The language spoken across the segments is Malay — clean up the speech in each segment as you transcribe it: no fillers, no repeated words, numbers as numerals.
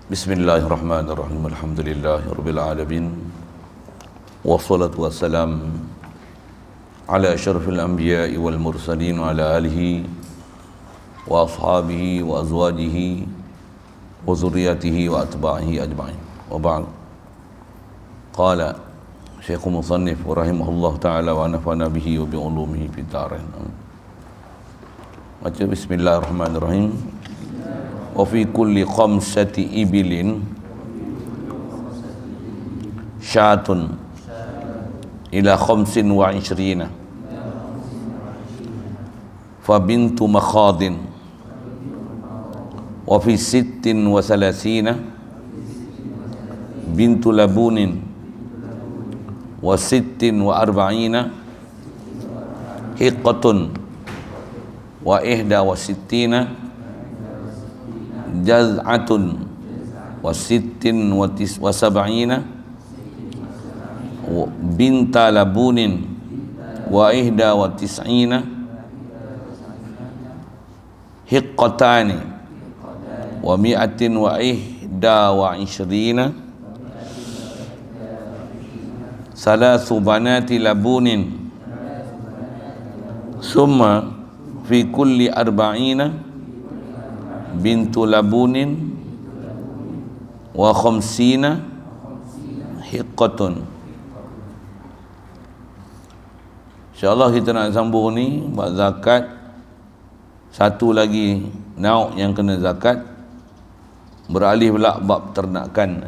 Bismillahirrahmanirrahim. Alhamdulillahirabbil alamin. Wassalatu wassalam ala asyrafil anbiya'i wal mursalin wa ala alihi wa ashabihi wa azwajihi wa zurriyyatihi wa atba'ihi ajma'in. Wa ba'd. Qala Syekh Musannif rahimahullah ta'ala wa nafa'ana bihi wa bi ulumihi fid dharain. Baca bismillahirrahmanirrahim. Wa fi kulli khamsati ibilin syatun ila khamsin wa ishrina fa bintu makhadin wa fi sittin wa salasina bintu labunin wa sittin wa arba'ina hiqqatun wa ihda wa sittina jaz'atun wa sittin wa sab'ina binta labunin wa ihda wa tis'ina hiqqatani wa mi'atin wa ihda wa ishrina salasu banati labunin summa fi kulli arba'ina bintu labunin wa khamsina hiqqatun. InsyaAllah kita nak sambung ni bab zakat. Satu lagi nauk yang kena zakat, beralih pula bab ternakan.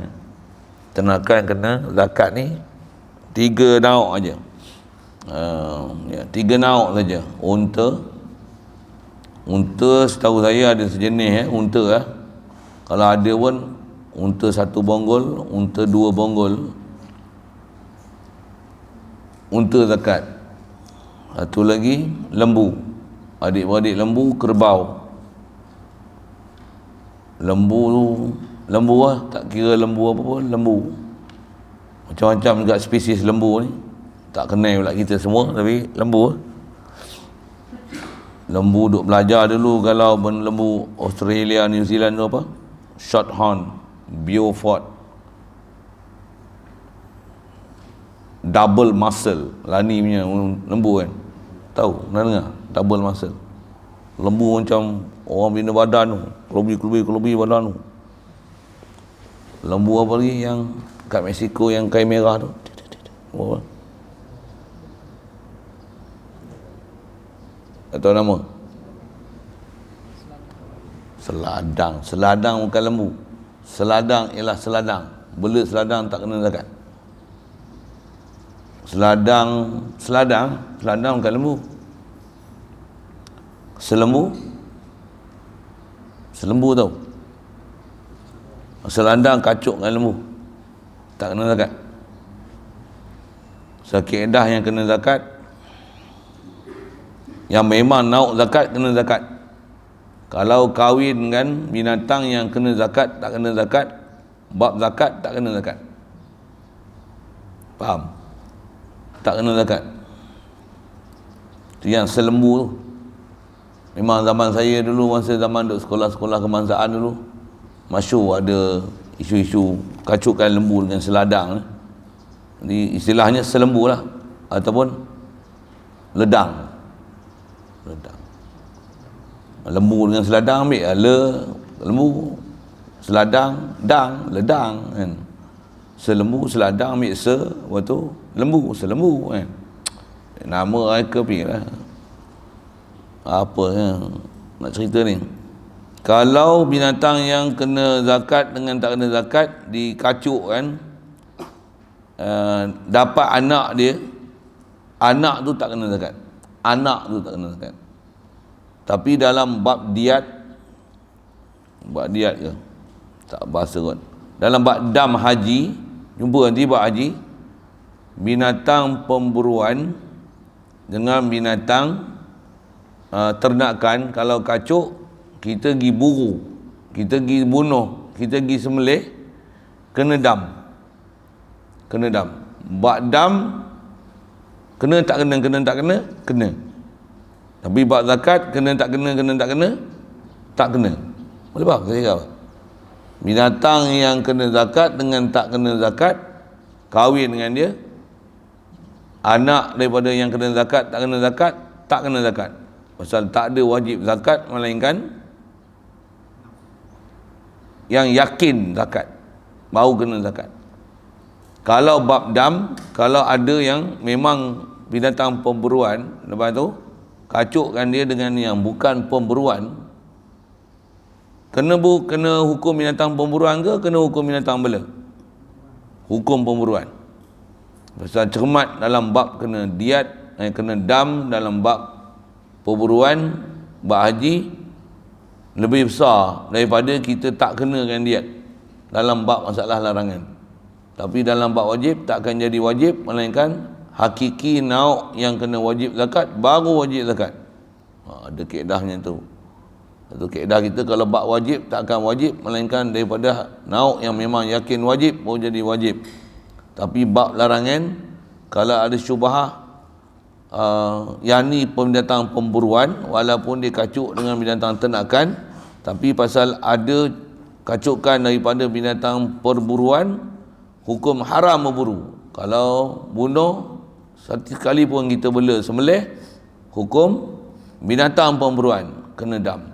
Ternakan kena zakat ni 3 nauk aja. 3 nauk saja. Unta setahu saya ada sejenis unta Kalau ada pun unta 1 bonggol, unta 2 bonggol. Unta zakat. Satu lagi lembu. Adik-beradik lembu, kerbau. Lembu tak kira lembu apa pun, lembu. Macam-macam juga spesies lembu ni. Tak kenal pula kita semua, tapi lembu. Lembu duk belajar dulu kalau lembu Australia, New Zealand tu apa? Shorthorn, Beaufort, double muscle, lani punya lembu kan. Tahu? Pernah dengar? Double muscle. Lembu macam orang bina badan tu, kelubi badan tu. Lembu apa lagi yang kat Mexico yang kain merah tu? Apa? Atau nama? Seladang bukan lembu. Seladang ialah seladang. Belut seladang tak kena zakat. Seladang bukan lembu. Selembu tahu. Seladang kacuk dengan lembu. Tak kena zakat. Kaedah yang kena zakat, yang memang nauk zakat kena zakat. Kalau kahwin dengan binatang yang kena zakat tak kena zakat, bab zakat tak kena zakat. Faham? Tak kena zakat. Itu yang selembu tu. Memang zaman saya dulu, masa zaman duduk sekolah-sekolah kebangsaan dulu, masyhur ada isu-isu kacukan lembu dengan seladang. Jadi istilahnya selembu lah, ataupun ledang. Lembu dengan seladang ambil lembu, seladang, ledang kan. Selembu, seladang ambil lepas tu lembu, selembu kan. Nama mereka pergi lah. Apa nak cerita ni? Kalau binatang yang kena zakat dengan tak kena zakat dikacuk kan, dapat anak dia, anak tu tak kena zakat. Tapi dalam bab diat ke? Tak bahasa kot. Dalam bab dam haji, jumpa nanti bab haji, binatang pemburuan dengan binatang ternakan, kalau kacuk, kita pergi buru, kita pergi bunuh, kita pergi sembelih, kena dam. Bab dam kena tak kena, kena. Tapi bab zakat kena tak kena, tak kena. Boleh faham saya cakap? Binatang yang kena zakat dengan tak kena zakat, kahwin dengan dia, anak daripada yang kena zakat, tak kena zakat. Pasal tak ada wajib zakat melainkan yang yakin zakat, baru kena zakat. Kalau bab dam, kalau ada yang memang binatang pemburuan, lepas tu kacukkan dia dengan yang bukan pemburuan, kena hukum binatang pemburuan ke kena hukum binatang bela? Hukum pemburuan. Pasal cermat dalam bab kena diat, kena dam dalam bab pemburuan, bab haji lebih besar daripada kita tak kenakan diat dalam bab masalah larangan. Tapi dalam bab wajib tak akan jadi wajib melainkan hakiki nauk yang kena wajib zakat baru wajib zakat. Ada kaedahnya tu. Satu kaedah kita, kalau bab wajib tak akan wajib melainkan daripada nauk yang memang yakin wajib baru jadi wajib. Tapi bab larangan, kalau ada syubhah yang ni binatang pemburuan, walaupun dia kacuk dengan binatang ternakan, tapi pasal ada kacukan daripada binatang perburuan, hukum haram memburu. Kalau bunuh satu kali pun kita bela sembelih, hukum binatang pemburuan, kena dam.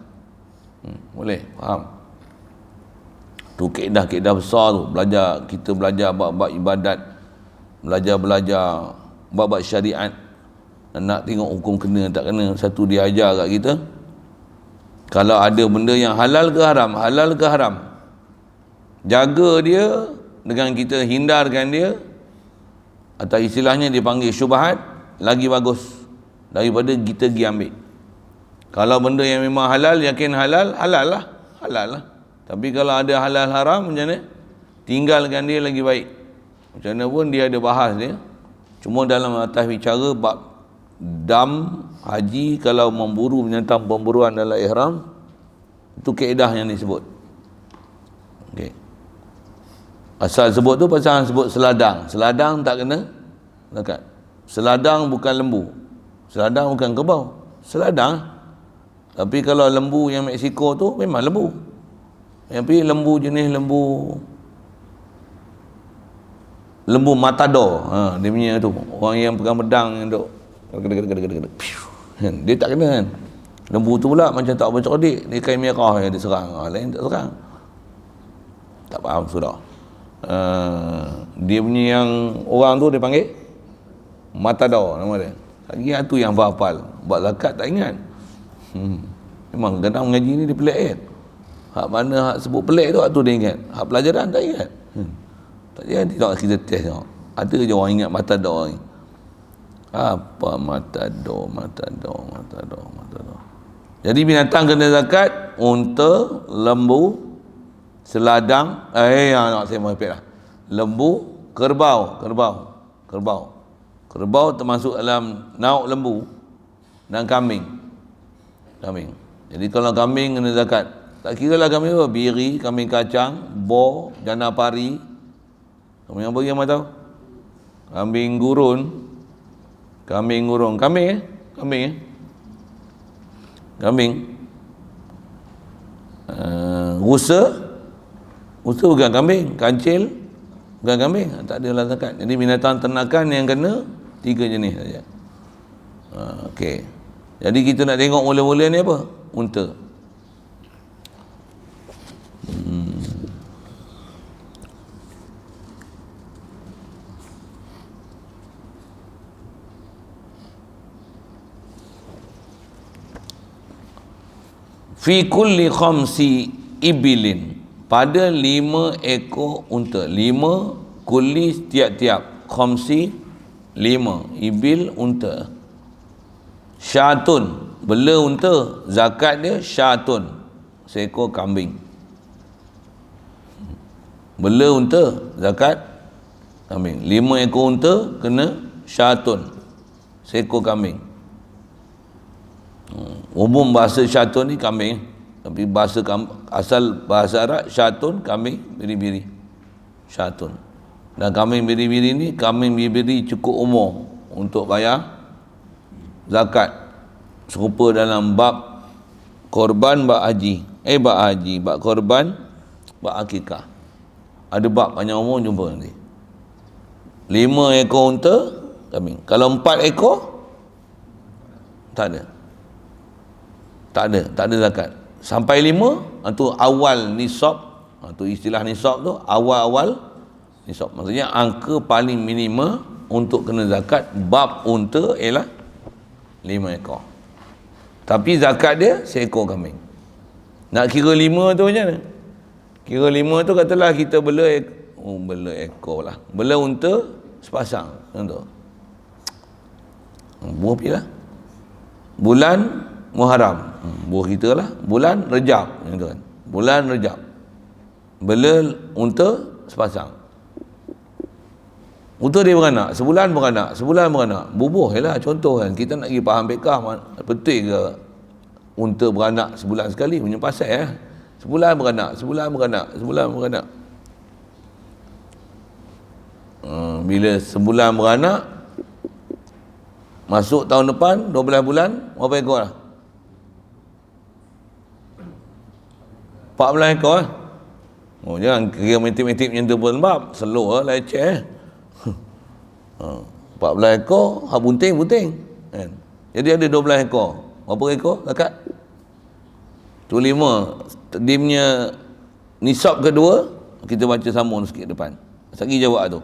Boleh faham? Tu kaedah-kaedah besar tu. Kita belajar bab-bab ibadat, belajar bab-bab syariat. Nak tengok hukum kena tak kena, satu dia ajar kat kita. Kalau ada benda yang halal ke haram, jaga dia dengan kita hindarkan dia, atau istilahnya dipanggil syubhat, lagi bagus daripada kita pergi ambil. Kalau benda yang memang halal, yakin halal lah. Tapi kalau ada halal haram, macam mana? Tinggalkan dia lagi baik. Macam mana pun dia ada bahas dia. Cuma dalam atas bicara bab dam haji, kalau memburu binatang pemburuan dalam ihram, itu kaedah yang disebut. Okey. Asal sebut tu pasal sebut seladang. Seladang tak kena zakat. Seladang bukan lembu. Seladang bukan kerbau. Seladang. Tapi kalau lembu yang Meksiko tu memang lembu. Tapi lembu jenis lembu matador. Dia punya tu. Orang yang pegang pedang yang duk dia tak kena kan. Lembu tu pula macam tak bercerdik, dia kain merah yang dia serang. Lain tak serang. Tak faham sudah. Dia punya yang orang tu dia panggil matador nama dia. Lagi tu yang hafal. Buat zakat tak ingat. Memang kadang mengaji ni dia pelik kan. Hak mana hak sebut pelik tu, hak tu dia ingat. Hak pelajaran tak ingat. Tak jadi tak kita test tengok. Ada je orang ingat matador ni. Apa matador. Jadi binatang kena zakat, unta, lembu, seladang, nak saya mau repeat lah. Lembu, kerbau. Kerbau termasuk dalam nauk lembu, dan kambing. Jadi kalau kambing kena zakat. Tak kira lah kambing apa, biri, kambing kacang, bor, jana pari. Kambing apa yang tahu? Kambing gurun. Kambing. Rusa bukan kambing. Kancil bukan kambing. Tak ada lah zakat. Jadi binatang ternakan yang kena 3 jenis saja. Okey. Jadi kita nak tengok mula-mula ni apa? Unta. Fi kulli khamsi ibilin, pada 5 ekor unta. 5 kulli tiap-tiap, khamsi 5, ibil unta. Syatun, bela unta, zakat dia syatun, seekor kambing. Bela unta, zakat kambing. 5 ekor unta kena syatun, seekor kambing. Umum bahasa syatun ni kambing, tapi asal bahasa Arab syatun, kambing biri-biri. Syatun. Dan kambing biri-biri ni, kambing biri-biri cukup umur untuk bayar zakat. Serupa dalam bab korban, bab haji. Bab korban bab akikah. Ada bab panjang umur jumpa nanti. 5 ekor unta kambing. Kalau 4 ekor tak ada. Tak ada zakat. Sampai 5 itu awal nisab. Itu istilah nisab tu awal-awal nisab. Maksudnya angka paling minima untuk kena zakat bab unta ialah 5 ekor. Tapi zakat dia seekor kambing. Nak kira 5 tu macam mana? Kira 5 tu katalah kita bela ekor lah. Bela unta sepasang. Contoh. Buah pilah. Bulan Muharram. Buah kita lah. Bulan Rejab. Kan? Bulan Rejab. Bela unta sepasang. Unta dia beranak. Sebulan beranak. Bubuh je lah contoh kan. Kita nak pergi faham bekah. Betul ke unta beranak sebulan sekali? Punya pasal ya. Sebulan beranak. Bila sebulan beranak, masuk tahun depan 12 bulan, berapa ekor lah? 14 ekor lah. Jangan kira matematik macam tu pun sebab slow lah, leceh 14 ekor, bunting kan? Jadi ada 12 ekor. Berapa ekor zakat? Tu 5. Dia punya nisab kedua, kita baca sambung sikit depan. Sagi jawab tu.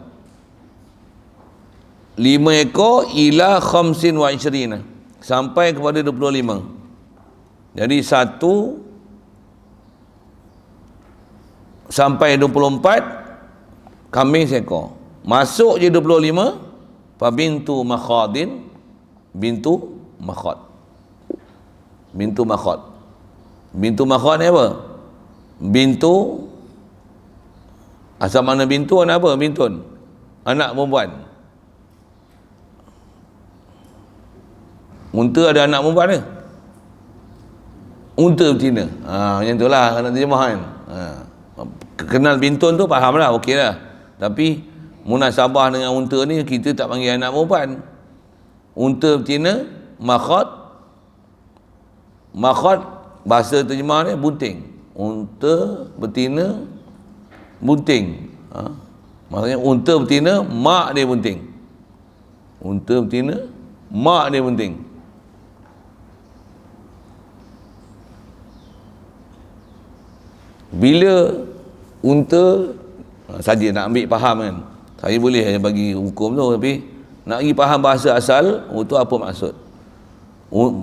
5 ekor ila 25 sampai kepada 25. Jadi 1 sampai 24 kambing seekor. Masuk je 25 bintu makhadin, bintu makhad. Bintu makhad ni apa? Bintu, asal mana bintu anak apa? Bintun, anak perempuan. Unta ada anak perempuan ke? Unta betina. Macam tu lah nak terjemah kan. Kenal bintun tu faham lah, okey lah. Tapi munasabah dengan unta ni kita tak panggil anak perempuan. Unta betina, makhad bahasa terjemah ni bunting. Unta betina bunting. Maksudnya unta betina mak dia bunting. Unta betina mak dia bunting. Bila unta saja nak ambil faham kan, saya boleh bagi hukum tu, tapi nak pergi faham bahasa asal itu apa maksud.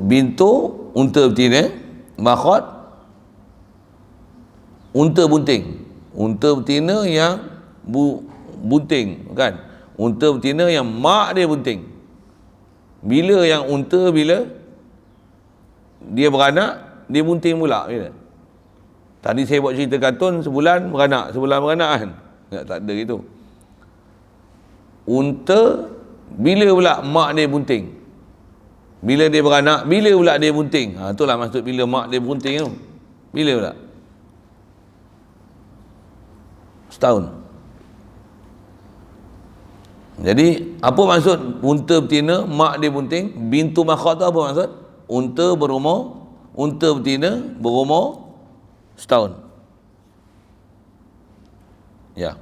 Bintu unta betina, makhad unta bunting. Unta betina yang bunting kan, unta betina yang mak dia bunting. Bila yang unta, bila dia beranak, dia bunting pula. Bila tadi saya buat cerita kartun sebulan beranak kan, tak ada gitu. Unta bila pula mak dia bunting, bila dia beranak, bila pula dia bunting. Itulah maksud bila mak dia bunting tu. Bila pula? Setahun. Jadi apa maksud unta betina mak dia bunting? Bintu makhad tu apa maksud? Unta betina berumur setahun. Ya.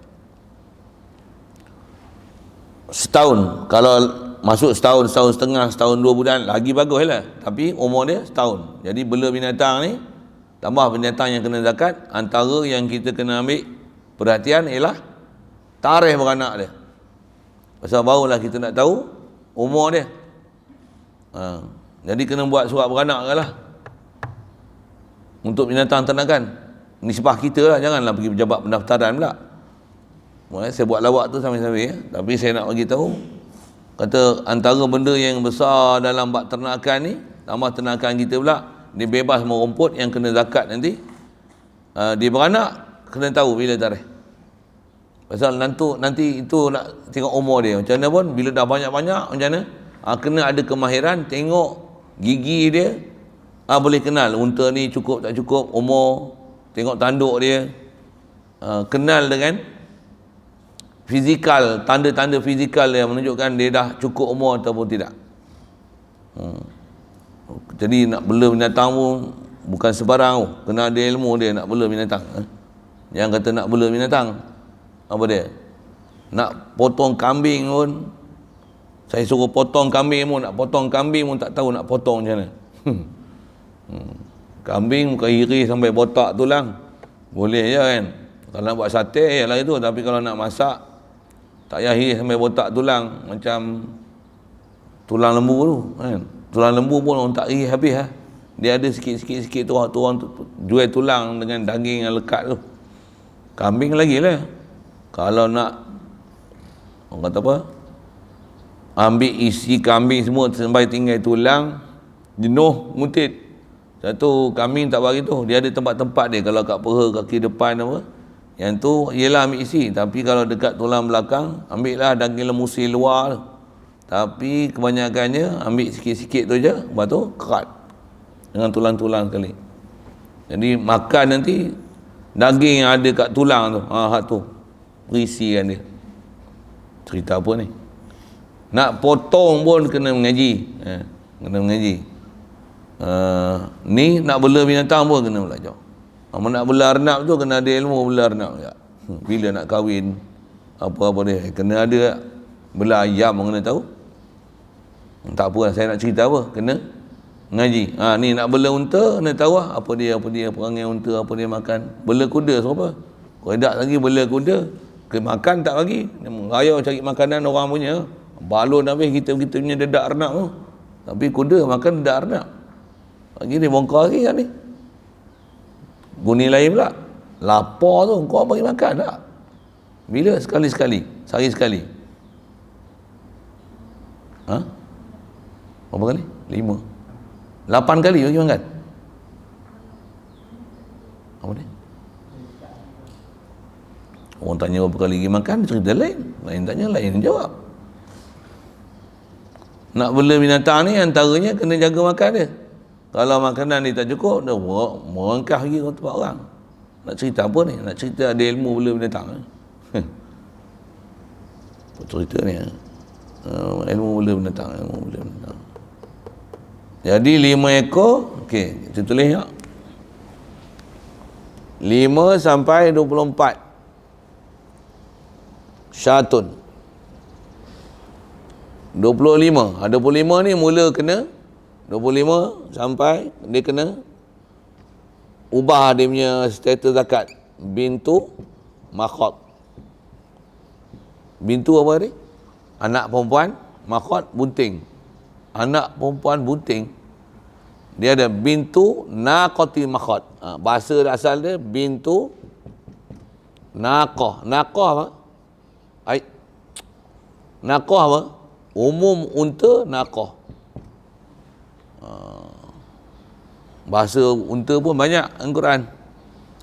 Setahun. Kalau masuk setahun setengah, setahun 2 bulan, lagi bagus lah. Tapi umur dia setahun. Jadi bela binatang ni, tambah binatang yang kena zakat, antara yang kita kena ambil perhatian ialah tarikh beranak dia. Pasal barulah kita nak tahu umur dia. Jadi kena buat surat beranak lah untuk binatang ternakan. Nisbah kita lah, janganlah pergi pejabat pendaftaran pula. Saya buat lawak tu sambil-sambil tapi saya nak bagi tahu, kata antara benda yang besar dalam bab ternakan ni, tambah ternakan kita pula, dia bebas merumput yang kena zakat nanti. Dia beranak kena tahu bila tarikh. Pasal nanti itu nak tengok umur dia macam mana pun, bila dah banyak-banyak macam mana, kena ada kemahiran tengok gigi dia. Boleh kenal unta ni cukup tak cukup umur, tengok tanduk dia, kenal dengan fizikal, tanda-tanda fizikal yang menunjukkan dia dah cukup umur ataupun tidak. Jadi nak bela binatang pun bukan sebarang, kena ada ilmu dia nak bela binatang. Yang kata nak bela binatang, apa dia? Nak potong kambing pun, saya suruh potong kambing pun, nak potong kambing pun tak tahu nak potong macam mana. Kambing bukan iris sampai botak tulang, boleh je kan. Kalau nak buat sate ialah itu, tapi kalau nak masak tak payah iris sampai botak tulang, macam tulang lembu tu kan. Tulang lembu pun orang tak iris habis lah. Dia ada sikit-sikit tu orang jual tulang dengan daging yang lekat tu. Kambing lagi lah. Kalau nak, orang kata apa, ambil isi kambing semua sampai tinggal tulang, jenuh mutit. Satu kambing tak bagi tu, dia ada tempat-tempat dia. Kalau kat peha, kaki depan apa, yang tu ialah ambil isi. Tapi kalau dekat tulang belakang, ambil lah daging lemusi luar tu. Tapi kebanyakannya ambil sikit-sikit tu je, lepas tu kerat dengan tulang-tulang sekali. Jadi makan nanti daging yang ada kat tulang tu, hak tu berisikan dia. Cerita apa ni? Nak potong pun kena mengaji, kena mengaji. Ni nak bela binatang pun kena belajar. Nak bela arnab tu kena ada ilmu bela arnab juga. Bila nak kahwin, apa-apa dia kena ada. Bela ayam pun kena tahu. Tak apa lah, saya nak cerita apa, kena ngaji. Ni nak bela unta kena tahu lah apa dia perangai unta, apa dia makan. Bela kuda siapa? Kau edak lagi bela kuda, makan tak bagi, raya cari makanan orang punya, balon habis kita punya dedak arnab tu. Tapi kuda makan dedak arnab. Lagi ni bongkar lagi kan ni. Guni lain pula, lapar tu kau bagi makan tak? Bila? Sekali-sekali, sehari sekali. Berapa kali? 5, 8 kali bagi makan. Apa dia? Orang tanya berapa kali bagi makan, cerita lain. Lain tanya, lain jawab. Nak bela binatang ni antaranya kena jaga makan dia. Kalau makanan dia tak cukup, dia merangkah lagi ke tempat orang. Nak cerita apa ni? Nak cerita ada ilmu bela binatang. Apa cerita ni? Ilmu bela binatang, ilmu bela binatang. Jadi 5 ekor, okey, kita tulis tak? 5 sampai 24 syatun. 25, 25 ni mula kena 25 sampai dia kena ubah dia punya status zakat. Bintu makhot. Bintu apa ni? Anak perempuan, makhot bunting. Anak perempuan bunting, dia ada bintu naqati makhot. Bahasa asal dia bintu naqah. Naqah apa? Naqah apa? Umum unta naqah. Bahasa unta pun banyak Al-Quran.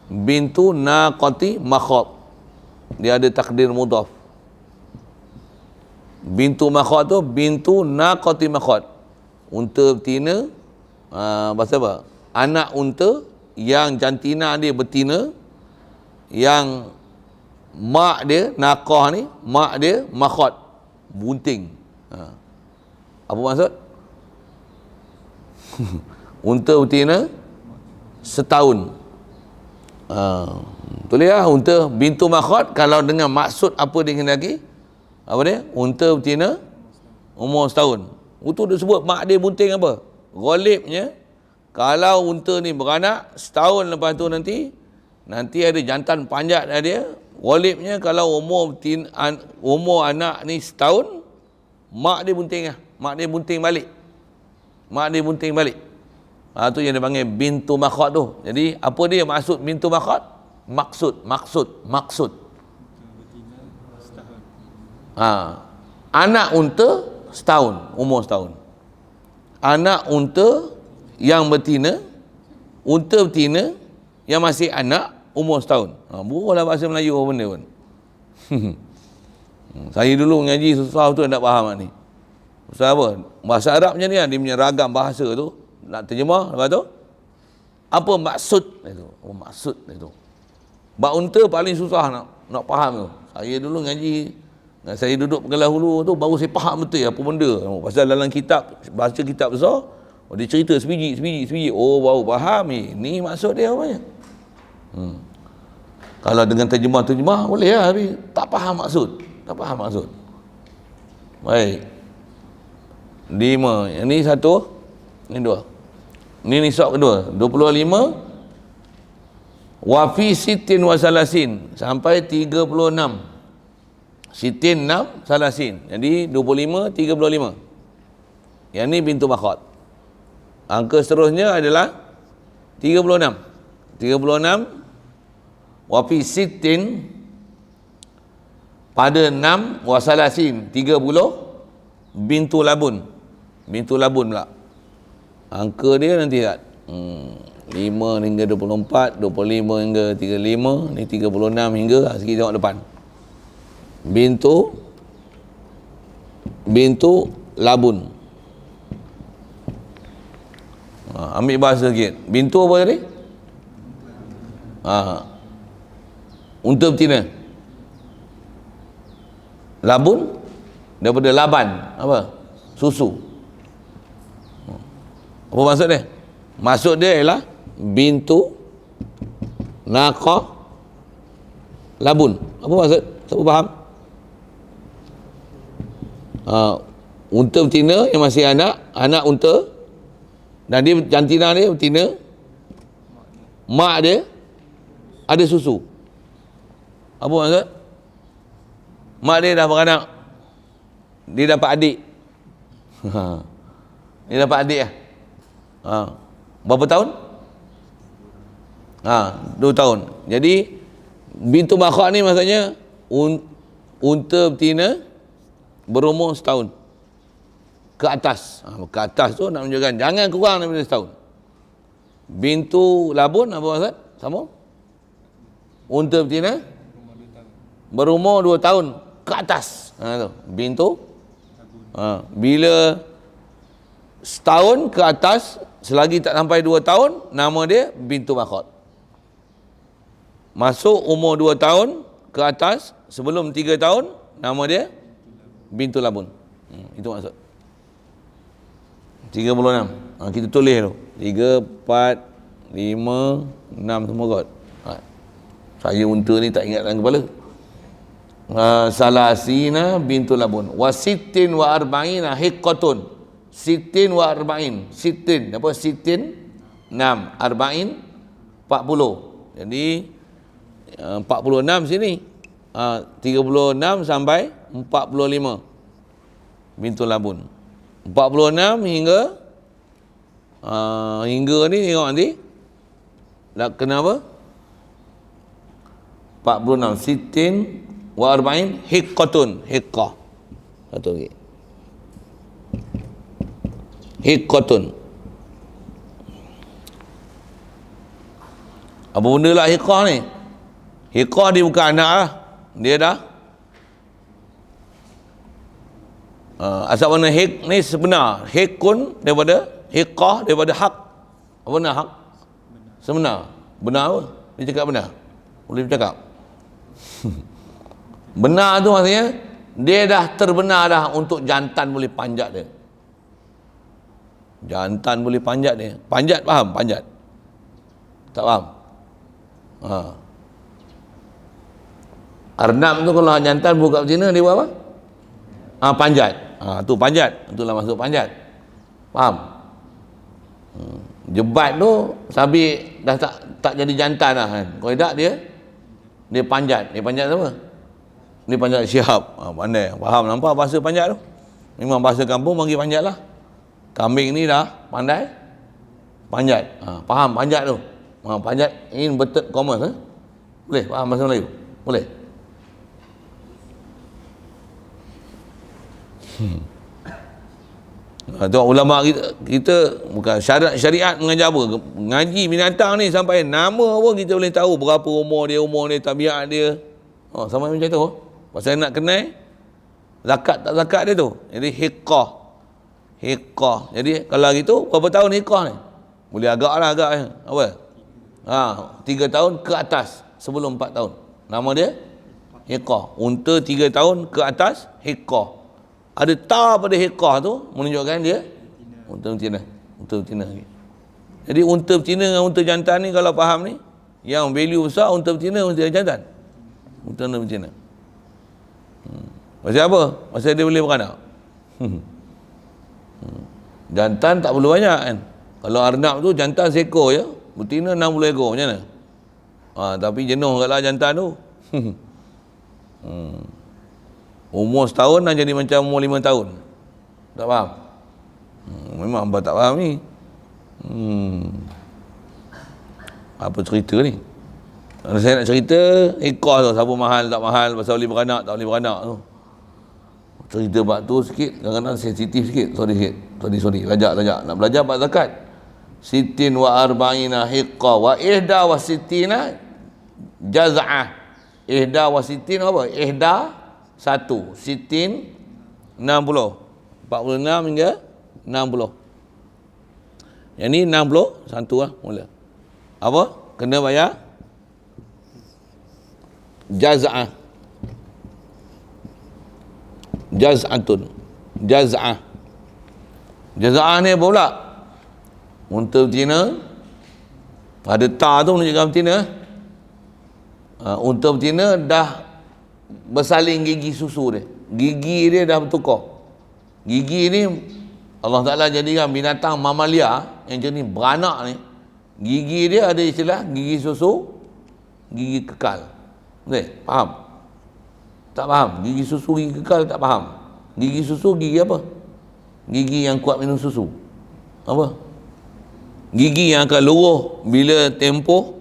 Bintu naqati makhot, dia ada takdir mudhaf. Bintu makhot tu bintu naqati makhot, unta betina. Bahasa apa? Anak unta yang jantina dia betina, yang mak dia naqah ni, mak dia makhot, bunting. Apa maksud? Unta betina setahun. Tulis lah, unta bintu makhot. Kalau dengan maksud apa dia kena lagi? Apa dia? Unta betina umur setahun. Itu dia sebut mak dia bunting apa? Ghalibnya, kalau unta ni beranak setahun lepas tu nanti ada jantan panjat dia. Ghalibnya kalau umur anak ni setahun, mak dia bunting lah. Mak dia bunting balik. Mak dia bunting balik. Tu yang dia panggil bintu makhot tu. Jadi apa dia maksud bintu makhot? Maksud. Anak unta setahun, umur setahun. Anak unta yang betina, unta betina yang masih anak, umur setahun. Buruhlah bahasa Melayu apa benda pun. Saya dulu ngaji susah tu tak faham ni. Susah apa? Bahasa Arab macam ni lah, dia punya ragam bahasa tu. Nak terjemah, lepas tu apa maksud itu? Maksud itu. Bab unta paling susah nak faham tu. Saya dulu ngaji, saya duduk Pegalas Hulu tu, baru saya faham betul apa benda. Pasal dalam kitab, baca kitab besar, dia cerita sebiji. Baru faham ni maksud dia apa. Kalau dengan terjemah boleh lah, tapi tak faham maksud. Baik. 5. Yang ni 1, ni 2. Ni nisab kedua. 25 wa fi sittin wa salasin sampai 36. Sitin 6 salasin. Jadi 25 35. Yang ni bintu makhot. Angka seterusnya adalah 36. 36 wa fi sittin pada 6 wa salasin 30 bintu labun. Bintu labun pula. Angka dia nanti tak? 5 hingga 24, 25 hingga 35, ni 36 hingga sikit tengok depan. Bintu labun. Ambil bahasa sikit. Bintu apa tadi? Unta betina. Labun daripada laban, apa? Susu. Apa maksud dia? Maksud dia ialah bintu naqah labun. Apa maksud? Siapa faham? Unta betina yang masih anak unta, dan dia jantina dia betina, mak dia ada susu. Apa maksud? Mak dia dah beranak, dia dapat adik. Dia dapat adik lah. Berapa tahun? 2 tahun. Jadi bintu makhot ni maksudnya unta betina berumur setahun ke atas. Ke atas tu nak menunjukkan jangan kurang daripada setahun. Bintu labun apa maksud? Sama? Unta betina berumur 2 tahun ke atas. Tu. Bintu bila setahun ke atas, selagi tak sampai 2 tahun, nama dia bintu makhot. Masuk umur 2 tahun ke atas, sebelum 3 tahun, nama dia bintu labun. Itu maksud. 36. Kita tulis tu. 3, 4, 5, 6 semua kot. Saya unta ni tak ingat dalam kepala. Salasina bintu labun. Wa sittin wa arba'ina hiqqatun. Sitin wa arba'in. Sitin. Apa? Sitin 6. Arba'in 40. Jadi 46 sini. 36 sampai 45. Bintu labun. 46 hingga ni tengok nanti. Kenapa? 46. Sitin wa arba'in hiqqatun. Hiqqah. Satu lagi. Hiqqatun. Apa benda lah hiqqah ni? Hiqqah dia bukan anak lah. Dia dah asal mana hik ni sebenar. Hikun daripada hiqqah, daripada hak. Apa benar hak? Sebenar. Benar apa? Dia cakap benar. Boleh bercakap. Benar tu maksudnya dia dah terbenar dah untuk jantan boleh panjat dia. Jantan boleh panjat dia. Panjat faham? Panjat. Tak faham? Arnab tu kalau jantan buka betina dia buat apa? Panjat. Tu panjat. Itulah maksud panjat. Faham? Jebat tu sabit dah tak jadi jantan lah kan. Kalau tidak dia panjat. Dia panjat apa? Dia panjat siap. Pandai. Faham nampak bahasa panjat tu? Memang bahasa kampung panggil panjat lah. Kambing ni dah pandai panjat. Faham panjat tu? Panjat inverted commas. Boleh faham bahasa Melayu? Boleh? Tengok ulama kita bukan syarat syariat mengajar apa? Ngaji binatang ni sampai nama pun kita boleh tahu berapa umur dia, tabiat dia. Sama macam tu. Pasal nak kenal zakat tak zakat dia tu. Jadi hiqqah. Jadi kalau gitu berapa tahun hiqqah ni? Boleh agak apa? 3 tahun ke atas sebelum 4 tahun. Nama dia hiqqah. Unta 3 tahun ke atas hiqqah. Ada ta pada hiqqah tu menunjukkan dia unta betina. Jadi unta betina dengan unta jantan ni kalau faham ni, Yang value besar unta betina, unta jantan. Unta betina. Pasal apa? Pasal dia boleh beranak. Jantan tak perlu banyak kan. Kalau arnab tu jantan seekor je, betina 60 ekor, macam mana? Tapi jenuh katlah jantan tu. Umur setahun dah jadi macam umur 5 tahun. Tak faham? Memang abang tak faham ni. Apa cerita ni? Kalau saya nak cerita, ekor tu, siapa mahal tak mahal, pasal boleh beranak tak boleh beranak tu. Cerita bab tu sikit, kadang-kadang sensitif sikit. Sorry. Lajak. Nak belajar bab zakat. Sittin wa arba'ina hiqqa wa ihda wa sittina jaz'ah. Ihda wa sittin apa? Ihda satu. Sittin 60. 46 hingga 60. Yang ni 61 lah mula. Apa? Kena bayar jaz'ah. Jaz'ah ni apa pula? Unta betina pada ta tu menunjukkan betina. Unta betina dah bersaling gigi susu dia, gigi dia dah bertukar. Gigi ni Allah Ta'ala jadikan binatang mamalia yang jenis beranak ni, gigi dia ada istilah gigi susu, gigi kekal. Betul? Faham? Tak faham? Gigi susu, gigi kekal tak faham. Gigi susu, gigi apa? Gigi yang kuat minum susu. Apa? Gigi yang akan luruh bila tempoh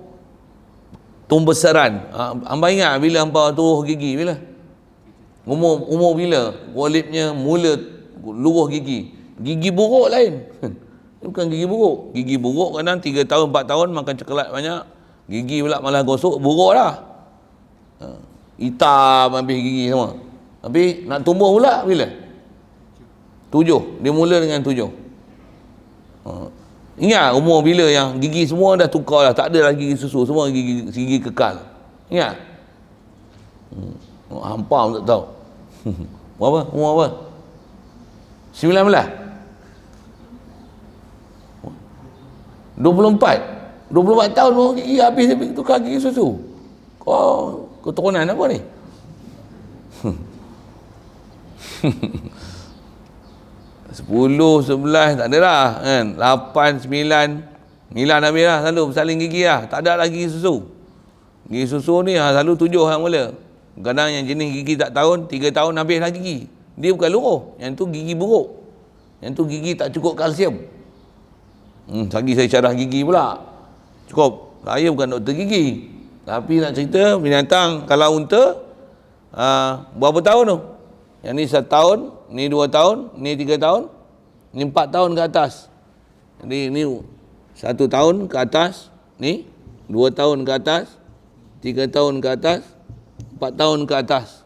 tumbesaran. Hamba ingat bila hamba turuh gigi bila? Umur bila walidnya mula luruh gigi. Gigi buruk lain. Bukan gigi buruk. Gigi buruk kadang 3 tahun 4 tahun makan coklat banyak. Gigi pula malah gosok, buruk dah. Hitam habis gigi semua. Tapi nak tumbuh pula bila? 7. Dia mula dengan 7. Ingat umur bila yang gigi semua dah tukar dah, tak ada lagi gigi susu, semua gigi kekal. Ingat? Hampa pun tak tahu. Berapa? Umur apa? 19? 24 tahun baru gigi habis dia tukar gigi susu. Kau keturunan apa ni? 10, 11 tak ada lah kan. 8, 9 habis lah, selalu bersaling gigi lah, tak ada lagi gigi susu. Gigi susu ni selalu 7 yang mula. Kadang yang jenis gigi tak tahun, 3 tahun habis lah gigi. Dia bukan luruh, yang tu gigi buruk, yang tu gigi tak cukup kalsium. Lagi saya syarah gigi pula. Cukup, saya bukan doktor gigi, tapi nak cerita binatang. Kalau unta berapa tahun tu? Yang ni 1 tahun, ni 2 tahun, ni 3 tahun, ni 4 tahun ke atas. Jadi ni 1 tahun ke atas, ni 2 tahun ke atas, 3 tahun ke atas, 4 tahun ke atas.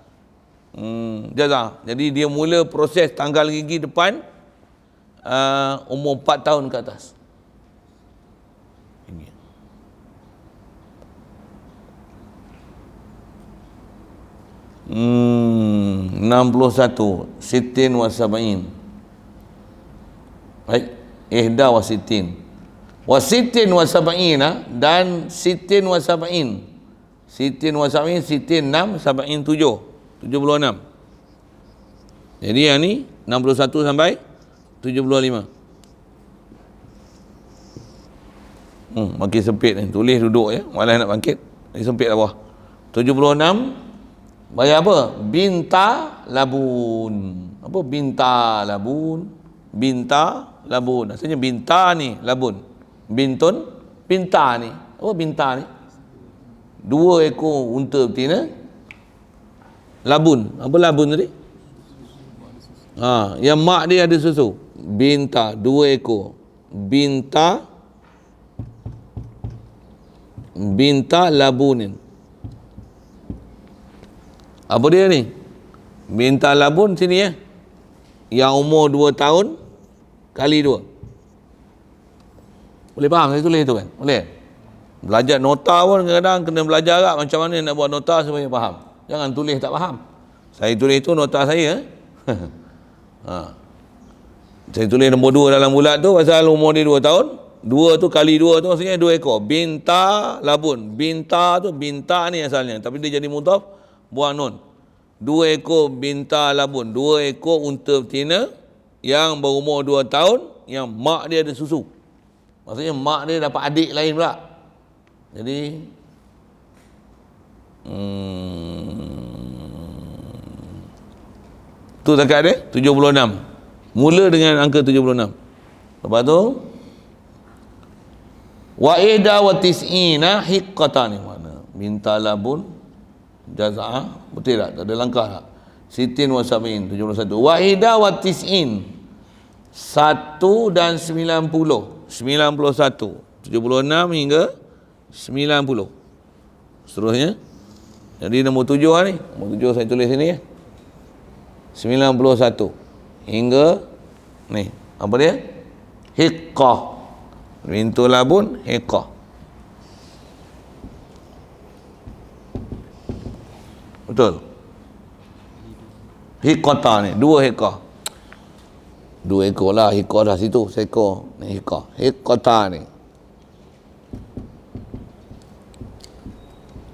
Jazah. Jadi dia mula proses tanggal gigi depan umur 4 tahun ke atas. 61 sittin wa sab'in. Baik, ihda wa sittin wa sab'ina dan sittin wa sab'in. Sittin 6, sab'in 76. Jadi yang ni 61 sampai 75. Makin sempit ni, tulis duduk ya, malas nak bangkit. Ni sempit lah bawah. 76 bayar apa? Binta labun. Apa binta labun? Binta labun. Asalnya binta ni labun. Bintun, binta ni. Apa binta ni? 2 ekor unta betina. Labun. Apa labun tadi? Yang mak dia ada susu. Binta 2 ekor. Binta labunin. Apa dia ni? Binta labun sini ya. Yang umur 2 tahun kali 2. Boleh faham saya tulis tu kan? Boleh? Belajar nota pun kadang-kadang kena belajar agak macam mana nak buat nota supaya faham. Jangan tulis tak faham. Saya tulis tu nota saya. Saya tulis nombor 2 dalam bulat tu pasal umur dia 2 tahun. 2 tu kali 2 tu maksudnya 2 ekor. Binta labun. Binta tu, binta ni asalnya. Tapi dia jadi mudhaf, buang nun. 2 ekor binta labun. 2 ekor unta betina yang berumur 2 tahun, yang mak dia ada susu. Maksudnya mak dia dapat adik lain pula. Jadi tu zakat dia 76. Mula dengan angka 76. Lepas tu wa ihda wa tis'ina hiqqatan, mana minta labun jaza'ah, betul tak? Tak ada langkah tak? Sitin wa sab'in 71. Wa ihda wa tis'in 1 dan 90. 91. 76 hingga 90. Seterusnya. Jadi nombor 7 ni. Nombor 7 saya tulis sini ya. 91 hingga ni. Apa dia? Hiqqah. Bintu labun hiqqah. Betul. Hiqqata ni, 2 hiqqah. 2 ekor lah, hiqqah dah situ, seekor. Ni hiqqah. Hiqqata ni.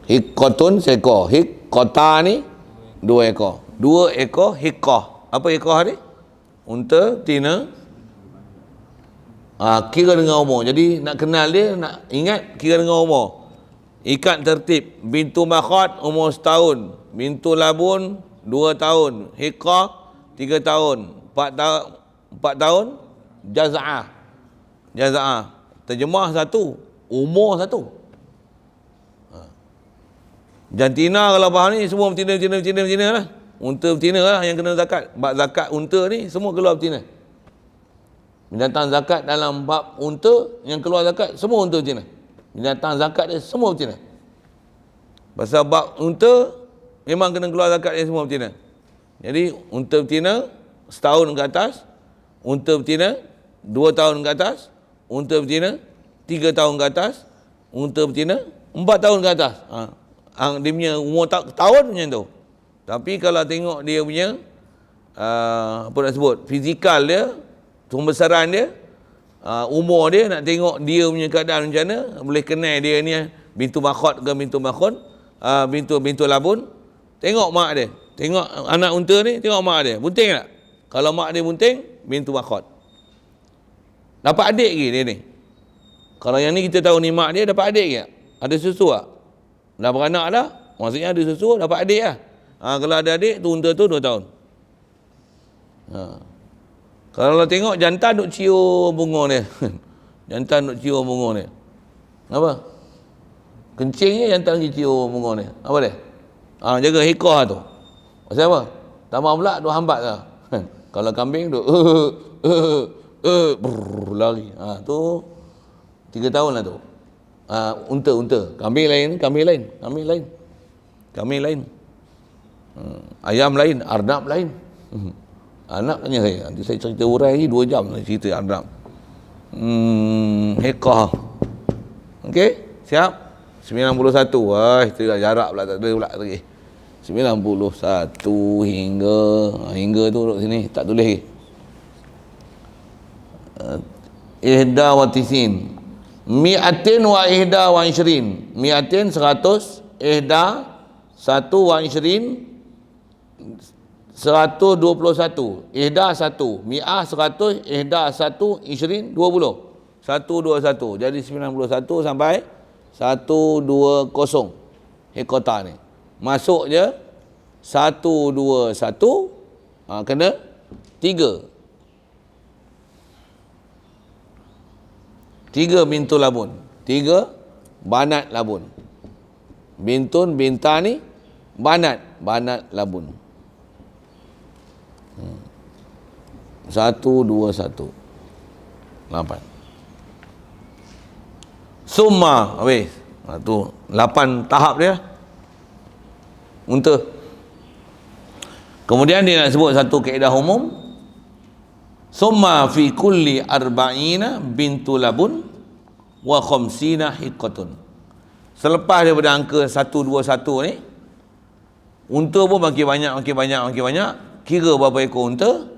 Hiqqatun seekor. Hiqqata ni 2 ekor. 2 ekor hiqqah. Apa hiqqah ni? Unta tina. Kira dengan umur. Jadi nak kenal dia, nak ingat kira dengan umur. Ikat tertib. Bintu makhad umur 1 tahun. Bintu labun 2 tahun. Hiqqah 3 tahun. 4 tahun jaza'ah. Jaza'ah. Terjemah 1, umur 1. Jantina kalau faham ni semua betina lah. Unta betina lah yang kena zakat. Bab zakat unta ni semua keluar betina. Binatang zakat dalam bab unta yang keluar zakat semua unta betina. Binatang zakat dia semua betina. Pasal bab unta memang kena keluar zakat dia semua betina. Jadi unta betina 1 tahun ke atas, unta betina 2 tahun ke atas, unta betina 3 tahun ke atas, unta betina 4 tahun ke atas. Dia punya umur tahun macam tu. Tapi kalau tengok dia punya apa nak sebut, fizikal dia, pembesaran dia, umur dia, nak tengok dia punya keadaan macam mana, boleh kenal dia ni bintu makhad ke bintu makhun, bintu labun. Tengok mak dia, tengok anak unta ni, tengok mak dia bunting tak? Kalau mak dia bunting, bintu makhad. Dapat adik ke dia ni? Kalau yang ni kita tahu ni mak dia dapat adik ke? Ada susu tak? Dah beranak dah, maksudnya ada susu, dapat adik lah. Kalau ada adik, tu unta tu 2 tahun. Kalau tengok jantan duk cium bunga dia. Jantan duk cium bunga dia. Apa? Kencingnya jantan pergi cium bunga dia. Apa dia? Jaga hikah tu. Pasal apa? Tambah pula duk hambat lah. Kalau kambing duk lari. Tu 3 tahun lah tu. Unta. Kambing lain. Ayam lain, arnab lain. Arnab tanya saya. Nanti saya cerita urai lagi 2 jam cerita arnab. Hekah. Okey, siap? 91. Itu dah jarak pula, tak ada pula lagi. 91 hingga tu duduk sini, tak tulis lagi. Ihda wa tisin. Mi'atin wa ihda wa ishrin. Mi'atin 100, ihda 1 wa ishrin 121. Ihda 1, mi'ah 100, ihda 1, ishrin 20. 121. Jadi 91 sampai 120 hekota ni. Masuk je 121, kena 3 bintu labun, 3 banat labun. Bintun, binta ni banat labun. 121 8. Summa habis. Tu 8 tahap dia unta. Kemudian dia nak sebut satu kaedah umum. Summa fi kulli arba'ina bintu labun wa khamsina hiqqatun. Selepas daripada angka 121 ni, unta pun makin banyak. Kira berapa ekor unta?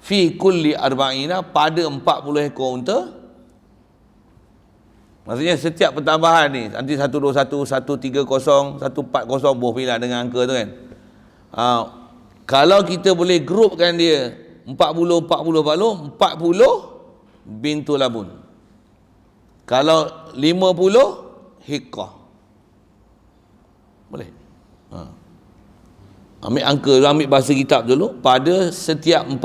Fi kulli arba'ina, pada 40 ekor unta, Maksudnya setiap pertambahan ni, nanti 121, 130, 140 boleh pilih dengan angka tu kan. Kalau kita boleh grupkan dia 40, 40, 40, 40 bintu labun. Kalau 50 hikah. Boleh. Ambil angka, ambil bahasa kitab dulu. Pada setiap 40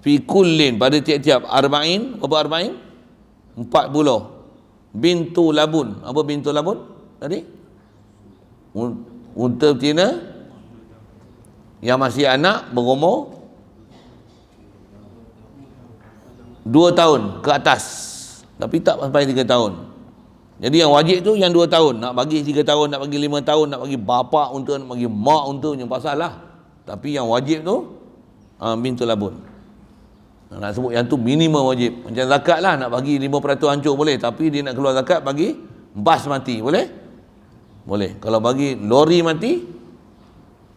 fi kullin, pada tiap-tiap arba'in, berapa arba'in? 40 bintu labun. Apa bintu labun tadi? Unta betina yang masih anak berumur 2 tahun ke atas, tapi tak sampai 3 tahun. Jadi yang wajib tu yang 2 tahun. Nak bagi 3 tahun, nak bagi 5 tahun, nak bagi bapa unta, nak bagi mak unta, yang pasal lah. Tapi yang wajib tu bintu labun. Nak sebut yang tu minimum wajib. Macam zakat lah, nak bagi 5% hancur boleh, tapi dia nak keluar zakat bagi bas mati, boleh? Boleh. Kalau bagi lori mati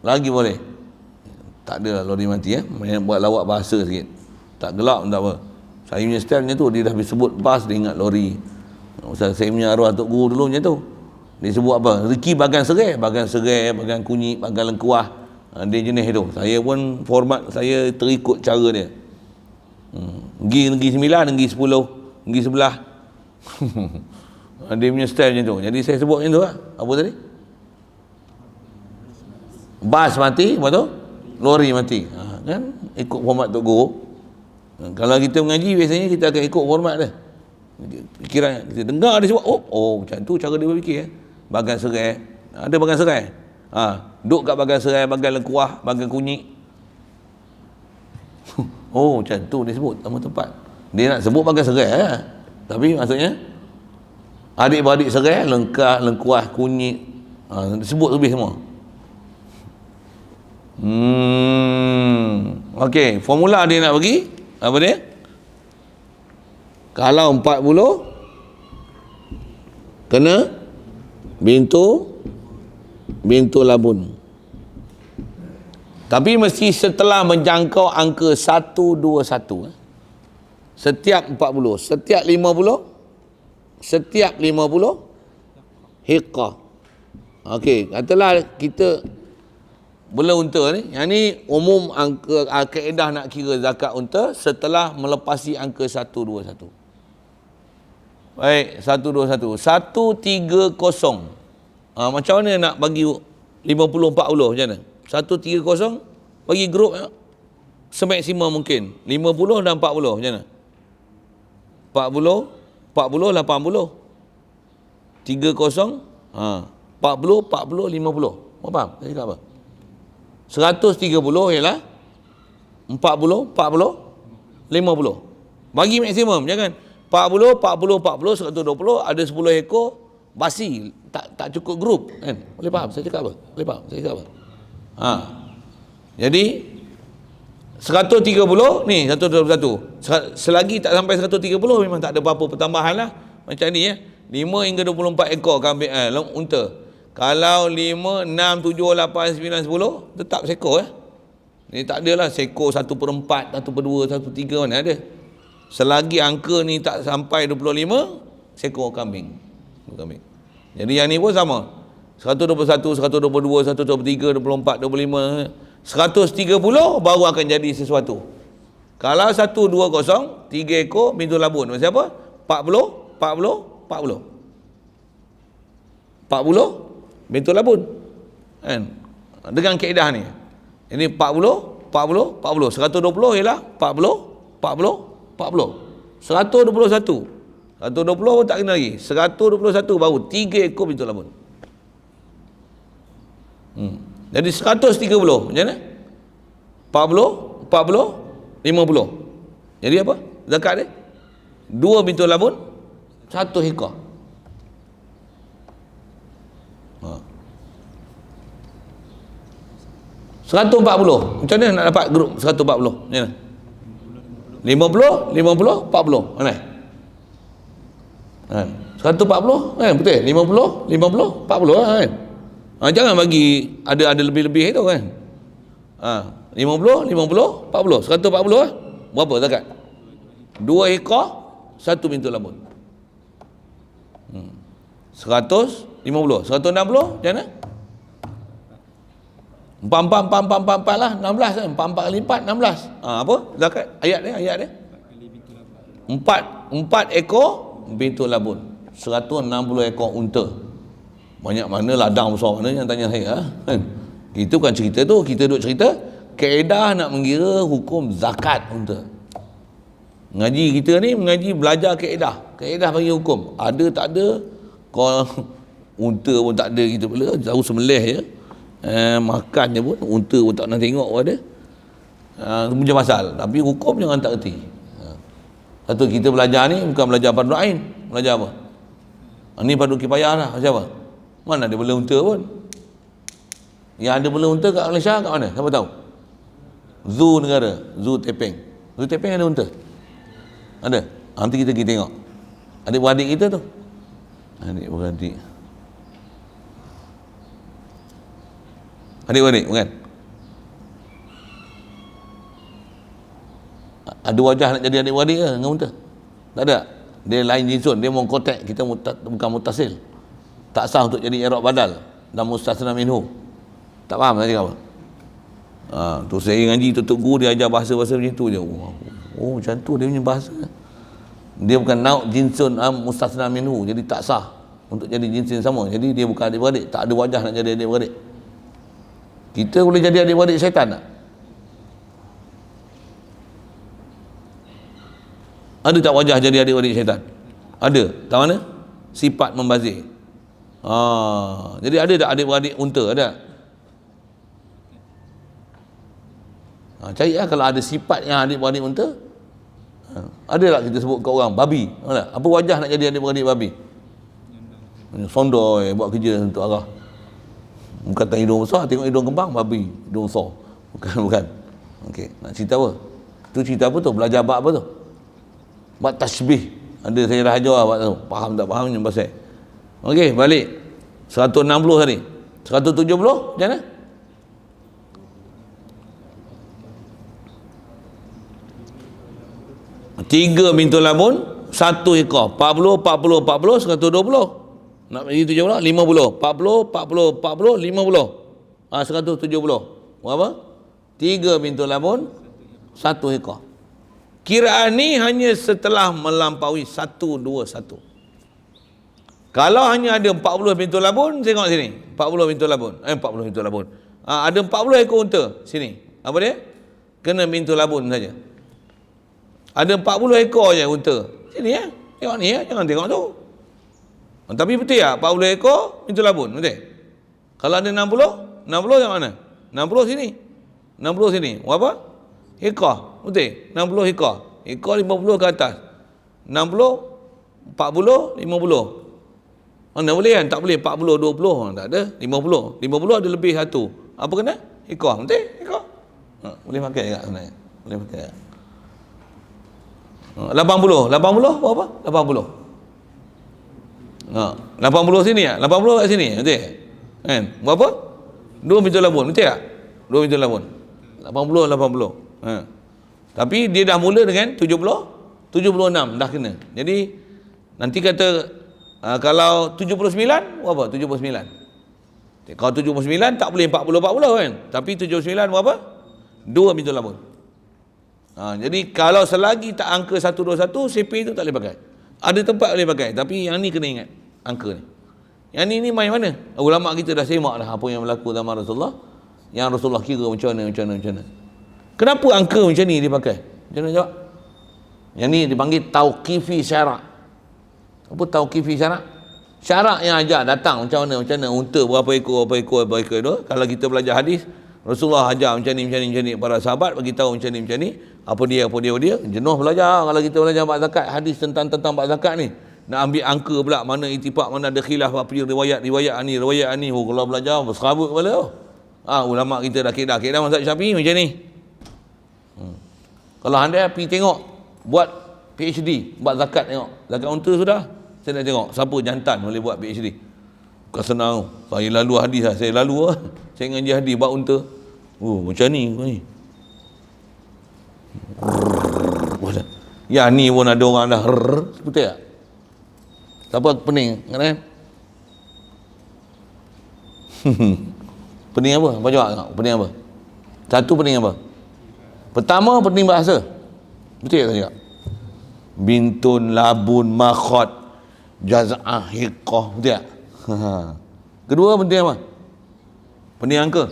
lagi boleh. Tak ada lori mati buat lawak bahasa sikit, tak gelap tak apa. Saya punya style macam tu, dia dah sebut bas dia ingat lori. Saya punya arwah Tok Guru dulu macam tu, dia sebut apa, rezeki bagan serai, bagan kunyit, bagan lengkuah, dia jenis tu. Saya pun format saya terikut cara dia. Negeri 9, negeri 10, negeri 11. Dia punya style macam tu. Jadi saya sebut macam tu lah. Apa tadi? Bas mati, apa tu? Lori mati. Kan? Ikut format Tok Guru. Kalau kita mengaji, biasanya kita akan ikut format dia. Fikiran kita dengar dia sebut, oh macam tu cara dia berfikir. Bagan serai. Ada bagan serai. Duk kat bagan serai, bagan lengkuah, bagan kunyit. Oh macam tu dia sebut nama tempat. Dia nak sebut bagai serai tapi maksudnya adik-beradik serai, lengkuah, kunyit, disebut lebih semua. Okey, formula dia nak bagi apa dia? Kalau 40 kena bintu labun. Tapi mesti setelah menjangkau angka 121. Setiap 40, setiap 50 hikah. Okey, katalah kita bela unta ni, yang ni umum angka kaedah nak kira zakat unta setelah melepasi angka 121. Baik, 121, 130. Macam mana nak bagi 50 40 macam mana? 130 bagi grup semaksimum mungkin 50 dan 40 macam mana? 40 80 30 40 50. Apa faham? Saya cakap apa? 130 ialah 40 50 bagi maksimum, jangan 40 120 ada 10 ekor basi, tak cukup grup kan? Boleh faham saya cakap apa? Boleh faham saya cakap apa? Jadi 130 ni 121. Selagi tak sampai 130 memang tak ada apa-apa pertambahan lah. Macam ni 5 hingga 24 ekor kambing unta. Kalau 5, 6, 7, 8, 9, 10 tetap seekor Ni tak adalah seekor 1/4, 1/2, 1/3 mana ada. Selagi angka ni tak sampai 25 seekor kambing. Jadi yang ni pun sama. 121, 122, 123, 24, 25, 130 baru akan jadi sesuatu. Kalau 120, 3 ekor bintu labun. Maksud apa? 40 bintu labun. Kan? Dengan kaedah ni. Ini 40, 120 ialah 40. 121 pun tak kena lagi. 121 baru 3 ekor bintu labun. Jadi 130 macam mana? 40, 50. Jadi apa? Zakat dia 2 bintu labun, 1 hikah. 140. Macam mana nak dapat grup 140? Macam mana? 50, 40. Mana? 140 kan? Betul? 50, 40 kan? Jangan bagi ada lebih-lebih itu kan. 50, 40, 140 berapa zakat? 2 ekor, 1 bintu labun. 150, 160 macam mana? 4 lah, 16 kan? 4 kali 4, 16. Apa? Zakat, ayat dia. 4 ekor bintul labun, 160 ekor unta. Banyak mana ladang besar mana yang tanya saya, kan? Itu kan cerita tu, kita duk cerita kaedah nak mengira hukum zakat unta. Ngaji kita ni mengaji belajar kaedah bagi hukum. Ada tak ada, kau unta pun tak ada kita pula, tahu sembelih je. Makan je pun, unta pun tak nak tengok pun ada. Macam pasal, tapi hukum jangan tak erti. Satu, kita belajar ni bukan belajar fardu ain, belajar apa? Ni fardu kifayah lah. Macam apa? Mana ada bela unta pun. Yang ada bela unta kat Malaysia kat mana? Siapa tahu? Zoo negara, Zoo Tepeng. Zoo Tepeng ada unta? Ada? Nanti kita pergi tengok. Adik-beradik kita tu. Adik-beradik bukan? Ada wajah nak jadi adik-beradik ke dengan unta? Tak ada. Dia lain jinsun, dia mengkotek, kita bukan mutasil. Tak sah untuk jadi i'rab badal dan mustasna minhu. Tak faham saya cakap apa? Tu saya ngaji tutup guru, dia ajar bahasa-bahasa macam tu je. Macam tu dia punya bahasa. Dia bukan nauk jinsun mustasna minhu, jadi tak sah untuk jadi jinsin sama. Jadi dia bukan adik-beradik, tak ada wajah nak jadi adik-beradik. Kita boleh jadi adik-beradik syaitan tak? Ada tak wajah jadi adik-beradik syaitan? Ada. Tak mana? Sifat membazir. Jadi ada tak adik-beradik unta? Ada? Cari lah kalau ada sifat yang adik-beradik unta. Ada tak kita sebut kat orang? Babi. Apa wajah nak jadi adik-beradik babi? Sondoi, buat kerja untuk arah. Bukan tak hidung besar, tengok hidung kembang, babi, hidung besar. Bukan. Okey, nak cerita apa? Tu cerita apa tu? Belajar bab apa tu? Bab tasbih. Ada saya dah ajar bab tu. Faham tak faham yang pasal. Okey, balik. 160 tadi. 170 macam mana? Tiga bintul labun, 1 ekor. 40, 120. Nak bagi 70, 50, 40, 50. 170. Berapa? 3 bintul labun, 1 ekor. Kiraan ni hanya setelah melampaui 1, 2, 1. Kalau hanya ada 40 bintul labun, tengok sini. 40 bintul labun. 40 bintul labun. Ada 40 ekor unta. Sini. Apa dia? Kena bintul labun saja. Ada 40 ekor je unta. Sini ya. Tengok ni ya. Jangan tengok tu. Tapi betul tak? 40 ekor bintul labun. Betul? Kalau ada 60 yang mana? 60 sini. 60 sini. Berapa? Ekor. Betul? 60 ekor. Ekor 50 ke atas. 60, 40, 50. Mana boleh kan? Tak boleh 40, 20. Tak ada. 50. 50 ada lebih satu. Apa kena? Ekor. Betul? Ekor. Boleh pakai tak sebenarnya? Boleh pakai tak? 80 berapa? 80 sini ya? 80 kat sini, betul? Kan? Berapa? 2 bintul labun, betul tak? 2 bintul labun. 80. Tapi dia dah mula dengan 76 dah kena. Jadi nanti kata kalau 79 berapa? 79. Kalau 79 tak boleh 40 kan? Tapi 79 berapa? 2 bintul labun. Jadi kalau selagi tak angka 121, CP tu tak boleh pakai. Ada tempat boleh pakai, tapi yang ni kena ingat angka ni. Yang ni main mana? Ulama kita dah semak dah apa yang berlaku zaman Rasulullah. Yang Rasulullah kira macam mana. Kenapa angka macam ni dipakai? Macam mana jawab? Yang ni dipanggil tauqifi syarak. Apa tauqifi syarak? Syarak yang ajar datang macam mana unta berapa ekor tu. Kalau kita belajar hadis, Rasulullah ajar macam ni para sahabat bagi tahu macam ni. Apa dia jenuh belajar. Kalau kita belajar bab zakat, hadis tentang bab zakat ni, nak ambil angka pula, mana ittifaq, mana ada khilaf, apa riwayat ni. Kalau belajar berserabut kepala tu. Ulama kita dah kedah mazhab Syafi'i macam ni. Kalau anda pergi tengok buat PhD bab zakat, tengok zakat unta sudah, saya nak tengok siapa jantan boleh buat PhD. Bukan senang. Saya lalu hadis lah. Saya ngaji hadis bab unta. Macam ni. Ya ni pun ada orang dah betul tak? Siapa pening? Kan? Pening apa? Apa jawab tengok? Pening apa? Satu pening apa? Pertama pening bahasa. Betul tak cakap? Bintun, labun, makhot, jaz'ah, hiqah. Betul tak? Kedua penting apa? Pening angka.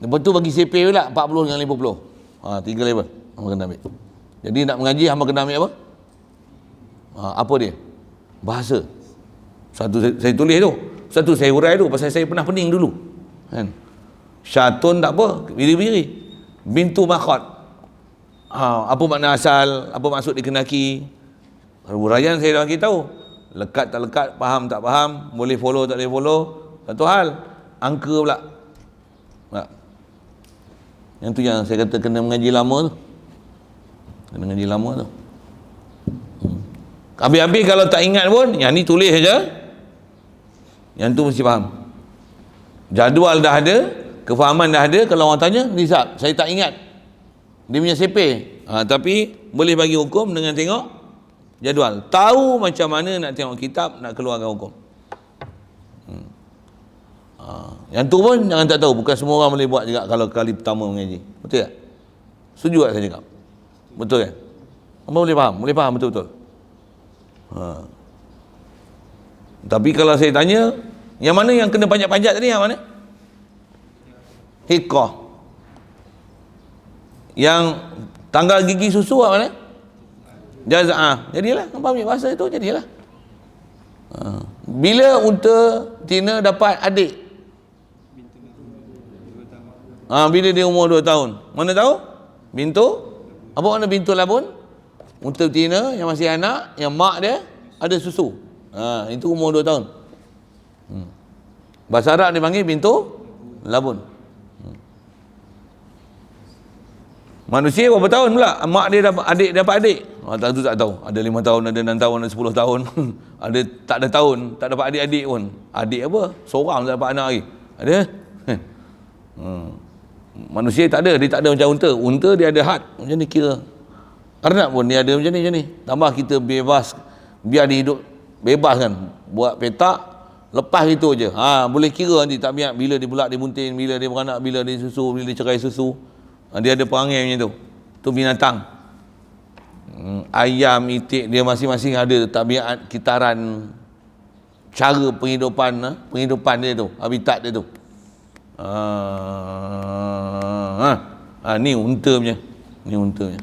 Lepas tu bagi CP pula 40 dengan 50. 3 level hamba kena ambil. Jadi nak mengaji hamba kena ambil apa? Apa dia? Bahasa. Satu saya tulis tu, satu saya urai tu pasal saya pernah pening dulu. Kan? Syatun tak apa, biri-biri. Bintu makhot. Apa makna asal, apa maksud dikenaki. Uraian saya dah bagi tahu. Lekat tak lekat, faham tak faham, boleh follow tak boleh follow. Satu hal, angka pula. Yang tu yang saya kata kena mengaji lama tu. Kena mengaji lama tu. Habis-habis kalau tak ingat pun, yang ni tulis saja. Yang tu mesti faham. Jadual dah ada, kefahaman dah ada. Kalau orang tanya, risap, saya tak ingat. Dia punya CP. Tapi boleh bagi hukum dengan tengok jadual. Tahu macam mana nak tengok kitab, nak keluarkan hukum. Yang tu pun jangan tak tahu. Bukan semua orang boleh buat juga kalau kali pertama mengaji. Betul tak? Setuju tak saya cakap? Betul kan? Apa boleh faham? Boleh faham betul-betul. Tapi kalau saya tanya, yang mana yang kena panjat-panjat tadi, yang mana? Hiqah. Yang tanggal gigi susu apa mana? Jaz'ah. Jadilah, nampak ambil bahasa itu, jadilah. Bila unta tina dapat adik? Bila dia umur 2 tahun. Mana tahu? Bintu? Apa makna bintu labun? Unta betina yang masih anak, yang mak dia ada susu. Itu umur 2 tahun. Bahasa Arab dia panggil bintu labun. Manusia berapa tahun pula? Mak dia dapat adik. Tak tahu. Ada 5 tahun, ada 6 tahun, ada 10 tahun. Ada tak ada tahun, tak dapat adik-adik pun. Adik apa? Seorang tak dapat anak lagi. Ada? Manusia tak ada, dia tak ada macam unta. Unta dia ada had, macam ni kira. Arnab pun dia ada macam ni. Tambah kita bebas, biar dia hidup bebas kan. Buat petak, lepas itu je. Boleh kira nanti, tak biar bila dia pula dia bunting, bila dia beranak, bila dia susu, bila dia cerai susu. Dia ada perangai macam tu. Tu binatang. Ayam, itik, dia masing-masing ada tabiat kitaran, cara penghidupan dia tu, habitat dia tu. Ni unta punya. Ni unta punya.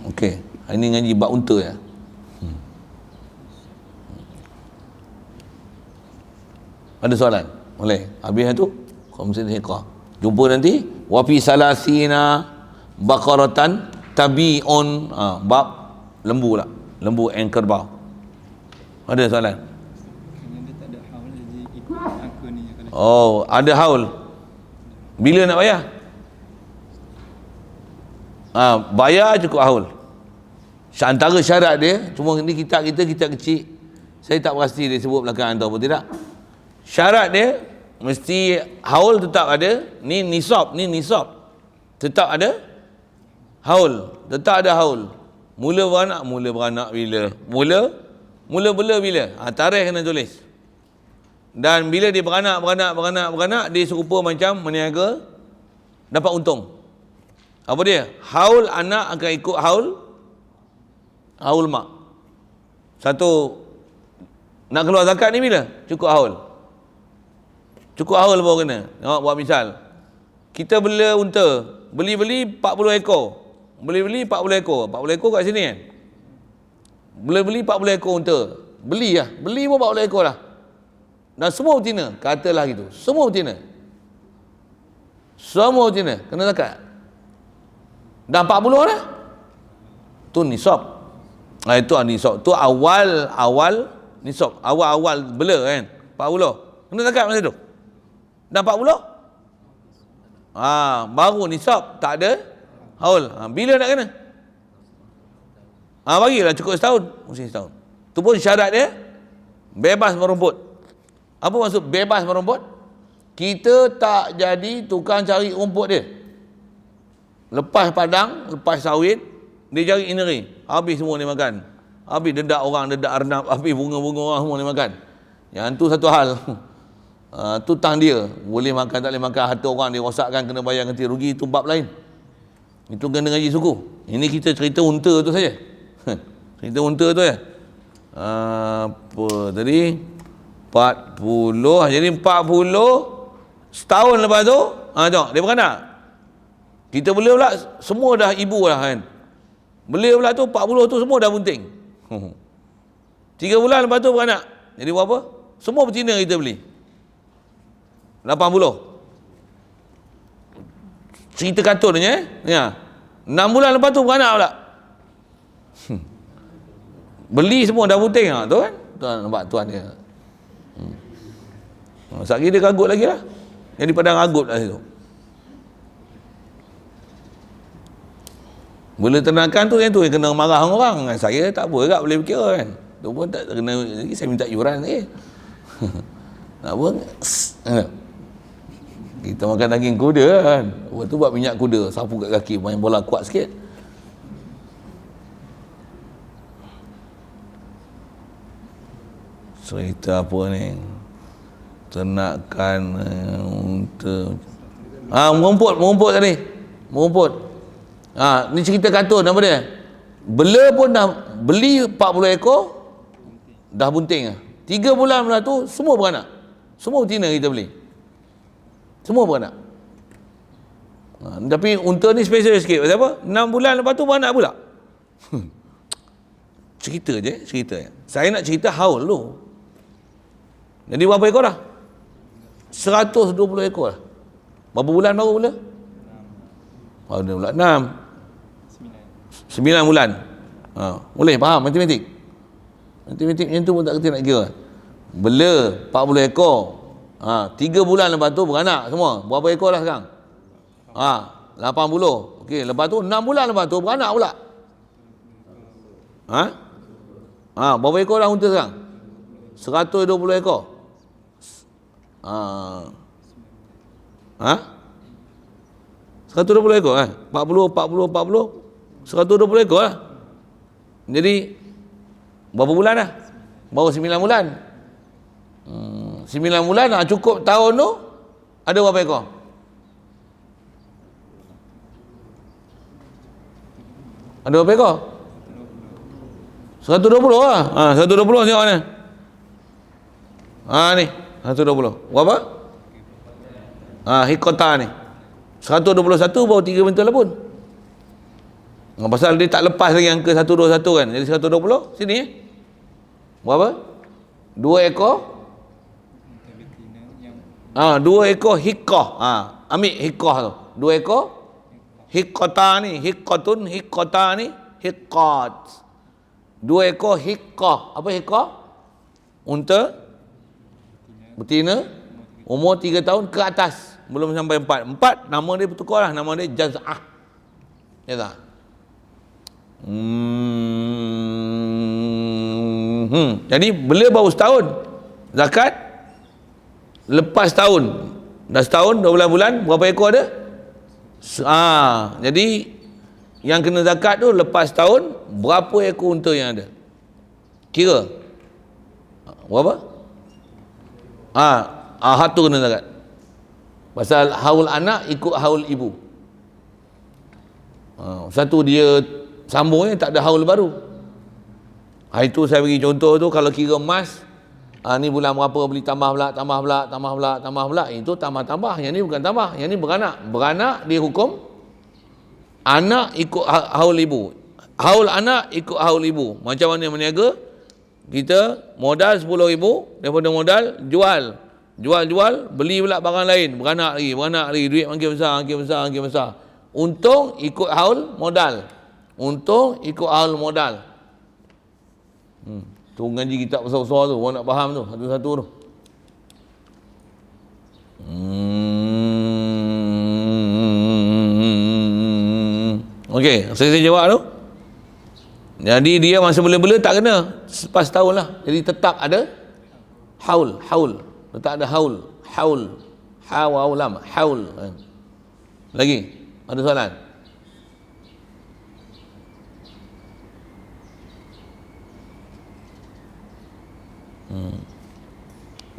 Okey. Ini ngaji bab unta ya. Ada soalan? Boleh. Habis tu khamsin hiqah. Jumpa nanti wa fi salasina baqaratan tabi'un, bab lembu lah. Lembu and kerbau. Ada soalan? Dia tak ada haul, jadi ikut angka ni kalau. Oh, ada haul. Bila nak bayar? Bayar cukup haul. Antara syarat dia, cuma ni kitab kecil. Saya tak pasti dia sebut belakang atau apa tidak. Syarat dia mesti haul tetap ada. Ni nisab. Tetap ada haul. Tetap ada haul. Mula beranak bila? Mula bela bila? Tarikh kena tulis. Dan bila dia beranak, dia serupa macam meniaga dapat untung. Apa dia? Haul anak akan ikut haul mak. Satu, nak keluar zakat ni bila? Cukup haul baru kena. Buat misal, kita bela unta, beli 40 ekor. Beli 40 ekor. 40 ekor kat sini kan? Beli 40 ekor unta. Beli pun 40 ekor lah. Dan semua betina, katalah gitu. Semua betina. Kena zakat. Dah 40 dah. Tu nisab. Itu nisab. Tu awal nisab. Awal bela kan. 40. Kena zakat masa tu. Dah 40. Baru nisab, tak ada haul. Bila nak kena? Bagilah cukup setahun. Mesti setahun. Tu pun syarat dia bebas merumput. Apa maksud bebas merumput? Kita tak jadi tukang cari rumput dia. Lepas padang, lepas sawit, dia cari ineri. Habis semua dia makan. Habis dedak orang, dedak arnab, habis bunga-bunga orang semua dia makan. Yang tu satu hal. Tu tang dia. Boleh makan, tak boleh makan, harta orang dia rosakkan, kena bayar ganti rugi, itu bab lain. Itu kena ngaji suku. Ini kita cerita unta tu saja. Cerita unta tu ya. Apa tadi? 40. Jadi 40 setahun lepas tu, tengok dia beranak. Kita bela pula semua dah ibu lah kan. Bela pula tu 40 tu semua dah bunting. 3 bulan lepas tu beranak. Jadi berapa? Semua betina kita beli. 80. Cerita kartunnya ya. 6 bulan lepas tu beranak pula. Beli semua dah bunting tu kan. Tuan nampak tuan dia. Sekali dia ragut lagi lah. Jadi padang ragut lah situ. Bila ternakan tu yang kena marah orang. Saya tak apa juga boleh fikir kan. Tu pun tak kena lagi, saya minta yuran lagi. Nak apa? Kita makan daging kuda kan. Lepas tu buat minyak kuda, sapu kat kaki, main bola kuat sikit. Cerita apa ni? Ternakan untuk merumput tadi. Merumput. Ni cerita kartun apa dia? Bela pun dah beli 40 ekor dah bunting. 3 bulan lepas tu semua beranak. Semua betina kita beli. Semua beranak. Tapi unta ni special sikit. Pasal apa? 6 bulan lepas tu beranak pula. Cerita je, cerita. Saya nak cerita haul tu. Jadi berapa ekor dah? 120 ekor dah. Berapa bulan baru mula? Baru pula 6. 9 bulan. Boleh faham matematik? Matematik macam tu pun tak kerti nak kira. Bela 40 ekor. 3 bulan lepas tu beranak semua. Berapa ekor dah sekarang? 80. Okey, lepas tu 6 bulan lepas tu beranak pula. Berapa ekor dah unta sekarang? 120 ekor. 120 ekor 40 120 ekor lah. Jadi berapa bulan dah? Baru 9 bulan. 9 bulan cukup tahun tu ada berapa ekor? Ada berapa ekor? 120 lah. 120 tengok ni. Ni 120. Berapa? Hikota ni 121 baru 3 bentul lah pun. Pasal dia tak lepas lagi angka 121 kan. Jadi 120 sini berapa? 2 ekor. 2 ekor hikah. Ambil hikah tu. 2 ekor hikota ni. Hikotun, hikota ni hikot. 2 ekor hikah. Apa hikah? Unta betina umur 3 tahun ke atas, belum sampai 4. 4 nama dia bertukar lah, nama dia jaz'ah. Ya tak? Jadi bela baru setahun. Zakat lepas tahun. Dah setahun 12 bulan berapa ekor ada? Jadi yang kena zakat tu lepas tahun berapa ekor unta yang ada? Kira berapa? Satu kena zakat. Pasal haul anak ikut haul ibu. Satu dia sambungnya tak ada haul baru. Itu saya bagi contoh tu, kalau kira emas, ni bulan berapa beli tambah pula. Itu tambah-tambah. Yang ni bukan tambah, yang ni beranak. Beranak dia hukum anak ikut haul ibu. Haul anak ikut haul ibu. Macam mana meniaga? Kita modal 10,000, daripada modal jual, beli pula barang lain, beranak lagi, duit makin besar. Untung ikut haul modal. Tu ngaji kitab besar-besar tu, orang nak faham tu satu-satu tu. Okey, saya jawab tu. Jadi dia masa bela-bela tak kena selepas tahun lah. Jadi tetap ada haul. Tetap ada haul. Haul. Lagi ada soalan?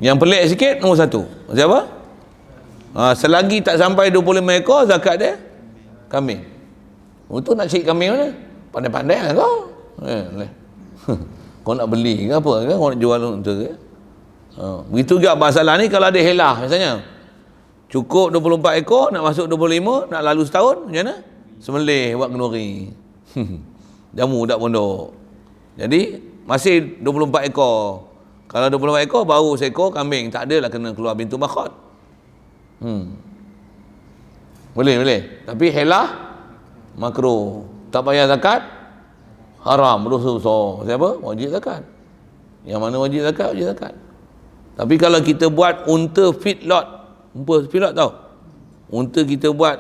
Yang pelik sikit nombor 1. Siapa? Selagi tak sampai 25 ekor zakat dia kambing. Untuk nak cari kambing mana? Pandai-pandai lah kau. Kau nak beli ke apa ke? Kau nak jual untuk ke? Begitu juga masalah ni kalau ada helah misalnya. Cukup 24 ekor, nak masuk 25, nak lalu setahun, macam mana? Sembelih buat kenduri. Jamu tak pondok. Jadi masih 24 ekor. Kalau 24 ekor baru seekor kambing, tak adalah kena keluar bintu makhot. Boleh. Tapi helah makruh. Tak payah zakat, haram, dosa besar. Siapa? Wajib zakat. Yang mana wajib zakat? Wajib zakat. Tapi kalau kita buat unta feedlot, feedlot tahu? Unta kita buat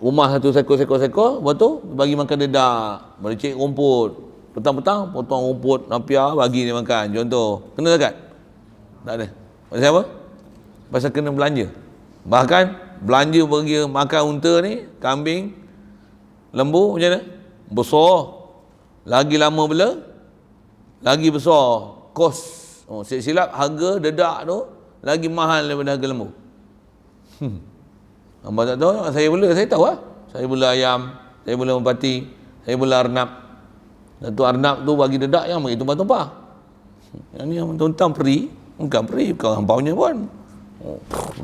rumah satu sekor, lepas tu bagi makan dedak, bercek rumput, petang-petang potong rumput napiah bagi dia makan, contoh. Kena zakat? Tak ada. Pasal apa? Pasal kena belanja. Bahkan belanja bagi makan unta ni, kambing, lembu macam mana? Besar. Lagi lama bela, lagi besar. Kos. Silap harga dedak tu lagi mahal daripada harga lembu. Hamba tak tahu, saya bela, saya tahu lah. Saya bela ayam, saya bela merpati, saya bela arnab. Satu arnab tu bagi dedak yang bagi tumpah-tumpah. Yang ni yang tuntang peri, bukan hampaunya pun.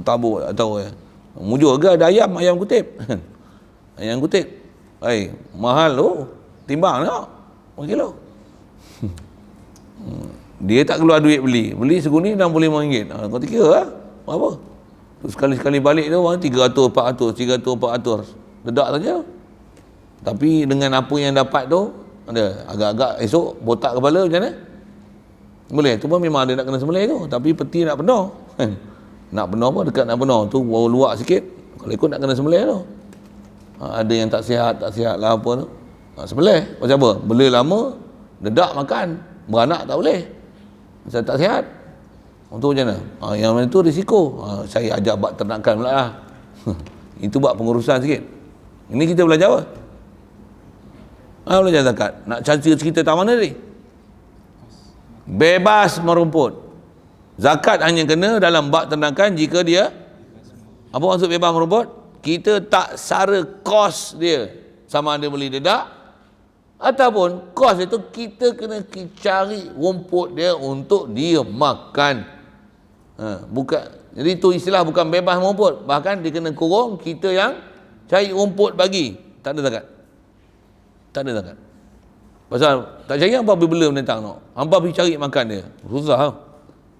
Tabuk tak tahu ya. Mujur ke ada ayam kutip. Ayam kutip. Mahal tu. Timbang tak? 1 kilo. Dia tak keluar duit beli seguni RM65. Kau kira lah. Berapa? Sekali-sekali balik tu 300, 400, 300, 400. Dedak saja. Tapi dengan apa yang dapat tu, ada agak-agak esok botak kepala macam mana? Boleh. Tu pun memang ada nak kena sembelih tu. Tapi peti nak penuh. Nak penuh apa? Dekat nak penuh. Tu baru luak sikit. Kalau ikut nak kena sembelih tu. Ada yang tak sihat lah apa tu. Sembelih. Macam apa? Bela lama, dedak makan. Beranak tak boleh. Saya tak sihat. Untuk macam mana? Yang mana tu risiko. Saya ajak buat ternakan pula lah. Itu buat pengurusan sikit. Ini kita belajar apa? Belajar zakat. Nak cerita tak mana tadi? Bebas merumput. Zakat hanya kena dalam bab ternakan jika dia, apa maksud bebas merumput? Kita tak sara kos dia, sama ada beli dedak ataupun kos itu kita kena cari rumput dia untuk dia makan. Bukan, jadi itu istilah bukan bebas merumput, bahkan dia kena kurung, kita yang cari rumput bagi. Tak ada zakat. Tak ada zakat. Pasal tak cari hampa pergi bela menentang no. Hampa pergi cari makan dia. Susah tau.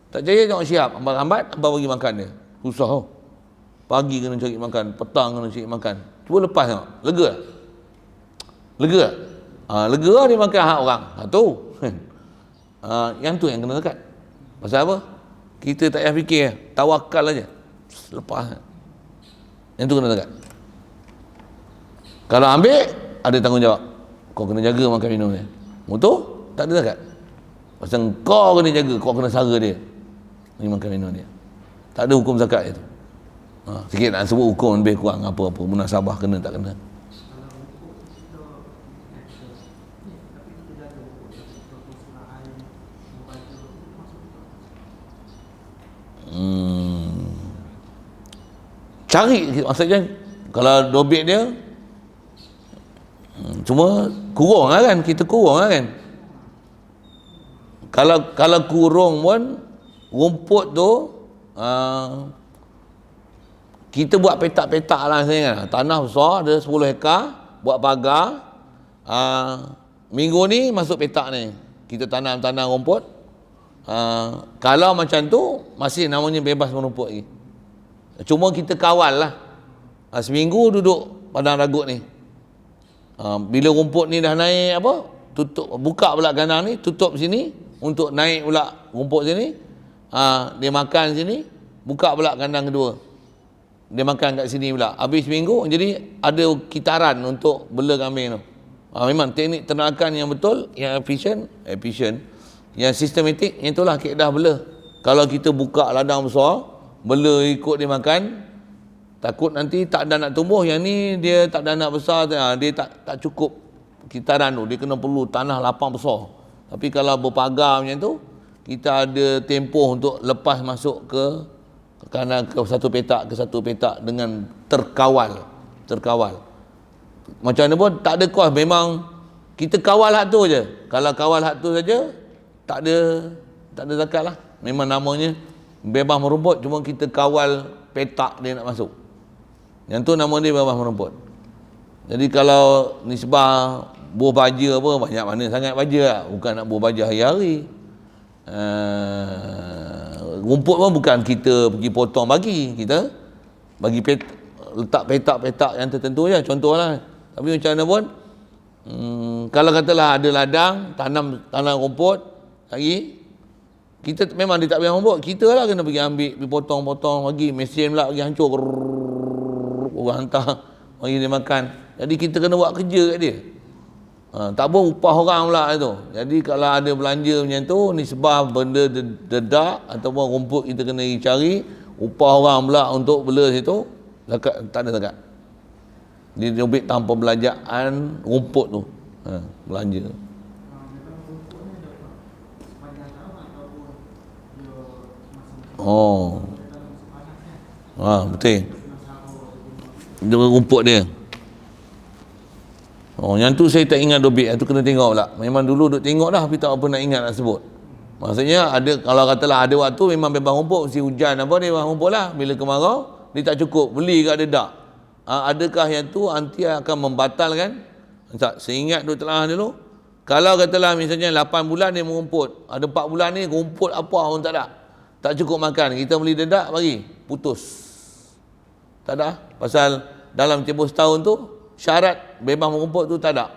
Tak cari tengok siap, hambat hampa bagi makan dia. Susah tau. Pagi kena cari makan, petang kena cari makan. Cuba lepas tengok. Lega tak? Lega tak? Lega dia makan hak orang. Tu. Yang tu yang kena zakat. Pasal apa? Kita tak payah fikir, tawakal aja. Lepas. Yang tu kena zakat. Kalau ambil, ada tanggungjawab. Kau kena jaga makan minum dia. Betul? Tak ada zakat. Pasal kau kena jaga, kau kena sara dia. Ini makan minum dia. Tak ada hukum zakat itu. Sikit nak sebut hukum lebih kurang apa-apa. Munasabah kena tak kena. Cari maksudnya kalau dobit dia cuma kurung lah kan, kita kurung lah kan. Kalau kurung pun rumput tu kita buat petak-petak lah kan. Tanah besar ada 10 hektar, buat pagar. Minggu ni masuk petak ni, kita tanam rumput. Kalau macam tu masih namanya bebas merumput lagi. Cuma kita kawal lah. Seminggu duduk padang ragut ni. Bila rumput ni dah naik apa, tutup, buka pula kandang ni, tutup sini untuk naik pula rumput sini. Dia makan sini, buka pula kandang kedua, dia makan kat sini pula. Habis seminggu, jadi ada kitaran untuk bela kambing tu. Memang teknik ternakan yang betul, yang efisien, yang sistematik, yang itulah kaedah bela. Kalau kita buka ladang besar, bela ikut dia makan, takut nanti tak ada nak tumbuh. Yang ni dia tak ada nak besar, dia tak cukup kitaran tu, dia kena perlu tanah lapang besar. Tapi kalau berpagar macam tu, kita ada tempoh untuk lepas masuk ke satu petak dengan terkawal. Macam mana pun tak ada kos, memang kita kawal hak tu je. Kalau kawal hak tu saja, tak ada zakat lah. Memang namanya bebas merumput, cuma kita kawal petak dia nak masuk. Yang tu nama dia bebas merumput. Jadi kalau nisbah buah baja apa, banyak mana sangat baja lah. Bukan nak buah baja hari-hari. Rumput pun bukan kita pergi potong bagi. Kita bagi letak petak-petak yang tertentu je, contohlah. Tapi macam mana pun, kalau katalah ada ladang, tanam rumput lagi, kita memang dia tak biar rumput, kita lah kena pergi ambil, pergi potong-potong bagi, mesin pula pergi hancur, orang hantar bagi dia makan. Jadi kita kena buat kerja kat dia. Tak apa upah orang pula tu. Jadi kalau ada belanja macam tu, nisbah benda dedak ataupun rumput kita kena pergi cari, upah orang pula untuk bela situ, zakat, tak ada zakat. Dia duit tanpa belanjaan rumput tu. Belanja. Oh. Betul. Dia rumput dia. Yang tu saya tak ingat dobit, tu kena tengok pula. Memang dulu duk tengok dah, tapi tak apa nak ingat nak sebut. Maksudnya ada, kalau katalah ada waktu memang bebas rumput, mesti hujan apa dia bebas rumput lah. Bila kemarau, dia tak cukup, beli kat dedak. Adakah yang tu nanti akan membatalkan? Tak, saya ingat duk telah dulu. Kalau katalah misalnya 8 bulan dia merumput, ada 4 bulan ni rumput apa pun tak ada. Tak cukup makan, kita beli dedak bagi, putus. Tak ada. Pasal dalam tempoh setahun tu, syarat bebas merumput tu tak ada.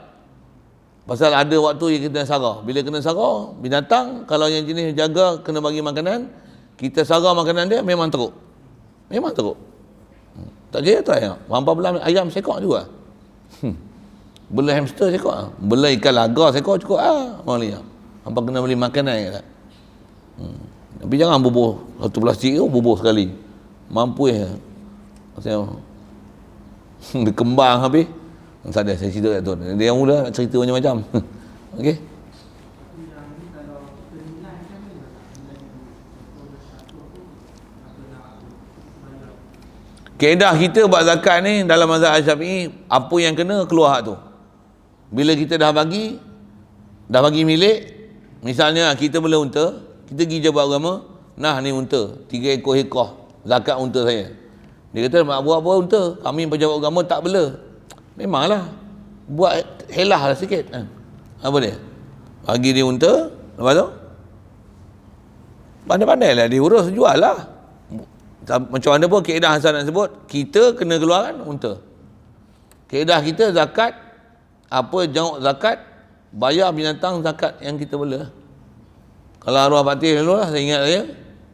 Pasal ada waktu yang kita sarah. Bila kena sarah, binatang, kalau yang jenis jaga kena bagi makanan, kita sarah makanan dia, memang teruk. Memang teruk. Tak kira tu ayam. Hampa belah ayam sekok juga. Belah hamster sekok. Belah ikan laga sekok cukup Mau lihat. Hampa kena beli makanan kata. Tapi jangan bubuh satu plastik tu, bubuh sekali. Mampu ya. Pasal dia kembang habis. Tak ada, saya cerita kat tu. Dia yang mula nak cerita macam-macam. Okey. Kaedah kita buat zakat ni dalam mazhab Syafi'i, apa yang kena keluar hak tu. Bila kita dah bagi milik, misalnya kita bela unta, kita pergi jabat agama, nah ni unta, 3 ekor hekah, zakat unta saya. Dia kata, mak buat apa unta? Kami pejabat agama tak bela. Memanglah, buat helah lah sikit. Apa dia? Bagi dia unta, lepas tu, pandai-pandai lah dia urus, jual lah. Macam mana pun kaedah Hasan nak sebut, kita kena keluarkan unta. Kaedah kita zakat, apa janguk zakat, bayar binatang zakat yang kita bela. Kalau arwah Patih dulu lah, saya ingat saya,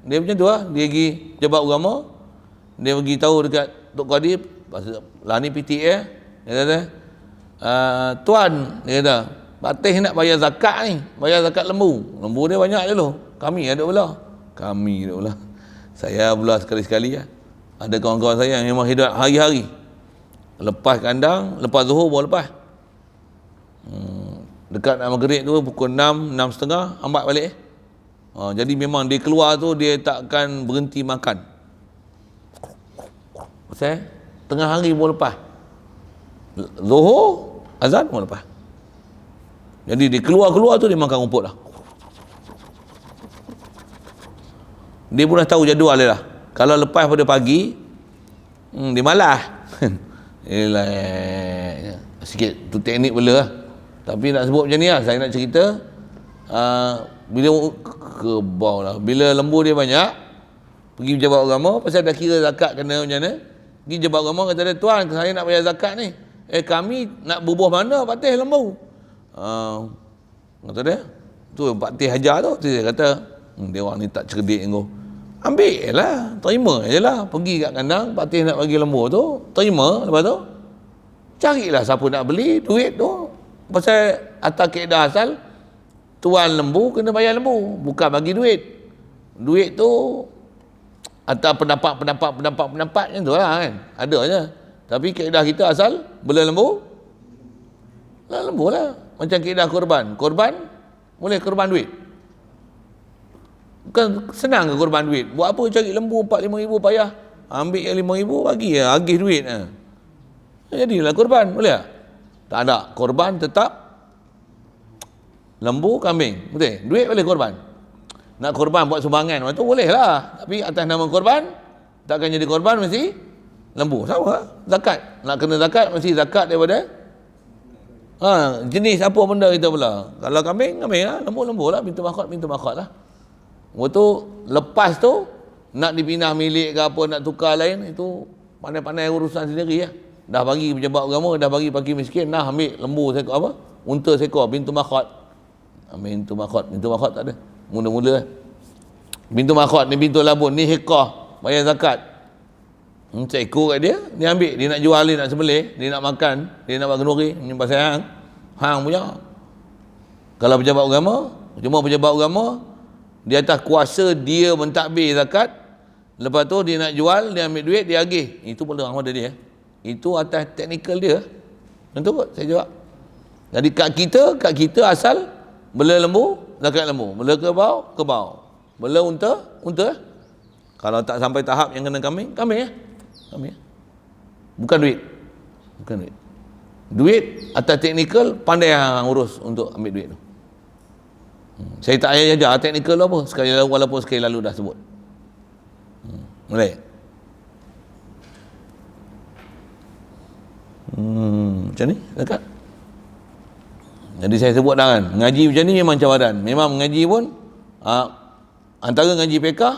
dia macam tu lah, dia pergi jabat agama, dia pergi tahu dekat Tok Qadir, lah ni PTA, dia kata, tuan, dia kata, Patih nak bayar zakat ni, bayar zakat lembu dia banyak dulu, kami ada belah. Saya belah sekali-sekali lah. Ada kawan-kawan saya yang memang hidup hari-hari. Lepas kandang, lepas zuhur baru lepas. Dekat nak maghrib tu pukul 6, 6.30 ambat balik. Jadi memang dia keluar tu dia takkan berhenti makan. Pasal tengah hari baru lepas. Zuhur, azan baru lepas. Jadi dia keluar-keluar tu dia makan rumput dah. Dia pun dah tahu jadual dia lah. Kalau lepas pada pagi, dia malas. Sikit tu teknik bela lah. Tapi nak sebut macam ni lah, saya nak cerita, bila kebau lah, bila lembu dia banyak, pergi pejabat agama, pasal dah kira zakat kena macam mana, pergi pejabat agama kata dia, tuan saya nak bayar zakat ni, kami nak bubuh mana patih lembu. Kata dia, tu patih hajar tu, dia kata, dia orang ni tak cerdik kau. Ambil lah, terima je lah. Pergi kat kandang, Patih nak bagi lembu tu, terima, lepas tu carilah siapa nak beli duit tu. Pasal atas kaedah asal, tuan lembu kena bayar lembu, bukan bagi duit. Duit tu atas pendapat macam tu lah kan, ada je. Tapi kaedah kita asal bela lembu lah. Macam kaedah korban Boleh korban duit? Bukan senang ke korban duit? Buat apa cari lembu 4-5 ribu payah? Ambil yang 5 ribu, bagi ya, agih duit. Jadilah korban, boleh tak? Tak ada. Korban tetap lembu, kambing. Betul? Duit boleh korban. Nak korban buat sumbangan, waktu boleh lah. Tapi atas nama korban, takkan jadi korban mesti lembu. Sama. Zakat. Nak kena zakat, mesti zakat daripada jenis apa benda kita pula. Kalau kambing, kambing lah. Lembu lah. Pintu makhot lah. Waktu lepas tu, nak dipindah milik ke apa, nak tukar lain, itu pandai-pandai urusan sendiri lah. Dah bagi pejabat agama, dah bagi fakir miskin, nah ambil lembu seekor apa? Unta seekor, pintu makhot. Pintu makhot tak ada. Mula-mula pintu makhot ni, pintu labun ni hikah, bayar zakat. Seekor kat dia ambil, dia nak jual, dia nak sembelih, dia nak makan, dia nak buat kenduri, ni pasal hang punya. Kalau pejabat agama, cuma pejabat agama di atas kuasa dia mentadbir zakat, lepas tu dia nak jual, dia ambil duit, dia agih. Itu peluang pada dia. Itu atas teknikal dia. Tentu kot saya jawab. Jadi kat kita asal bela lembu, zakat lembu. Bela kerbau. Bela unta. Kalau tak sampai tahap yang kena kambing ya. Bukan duit. Duit atas teknikal, pandai yang urus untuk ambil duit tu. Saya tak payah ajar teknikal apa. Walaupun sekali lalu dah sebut. Boleh? Macam ni dekat. Jadi saya sebut dah kan, ngaji macam ni memang cabaran. Memang mengaji pun antara ngaji fiqh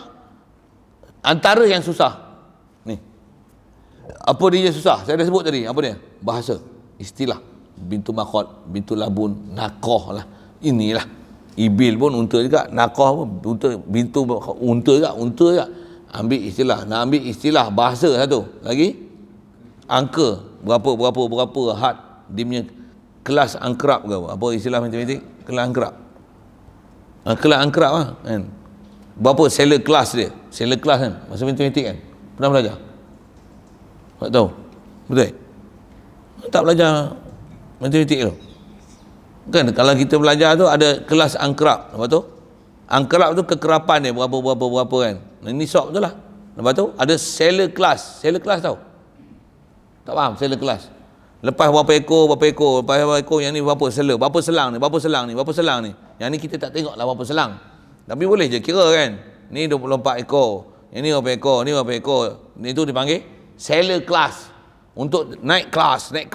antara yang susah ni. Apa dia susah? Saya dah sebut tadi. Apa dia? Bahasa, istilah, bintu makhot, bintu labun, nakoh lah. Inilah ibil pun unta juga, nakoh pun bintu unta juga. Ambil istilah, nak ambil istilah bahasa satu lagi, angka berapa had dia punya kelas angkrab ke apa istilah matematik, kelas angkrab. Kelas angkrab lah kan. Berapa seller kelas dia? Seller kelas kan masa matematik kan. Pernah belajar? Tak tahu. Betul? Tak belajar matematik tu. Kan kalau kita belajar tu ada kelas angkrab. Lepas tu angkrab tu kekerapan dia berapa kan. Ini nisab tu lah. Lepas tu ada seller kelas. Seller kelas tahu? Tak faham seller kelas. Lepas berapa ekor yang ni berapa seller, berapa selang ni. Yang ni kita tak tengok lah berapa selang. Tapi boleh je kira kan. Ni 24 ekor. Yang ni berapa ekor, ni berapa ekor. Ni tu dipanggil seller kelas. Untuk naik kelas ni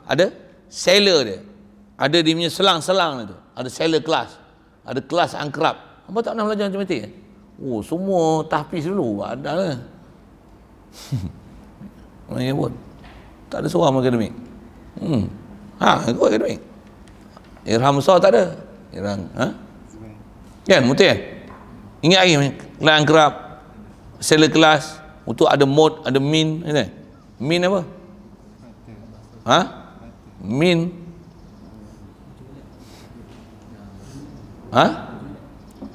ada seller dia. Ada dia punya selang-selang tu. Ada seller kelas. Ada kelas angkrab. Apa tak pernah belajar matematik? Oh, semua tahfiz dulu ada lah. Mana pun. Tak ada seorang akademik. Ikut akademik. Irham besar tak ada. Kan, betul kan? Ingat lagi kelas angkrab, seller kelas, untuk ada mode, ada min, kan? Min apa? Min.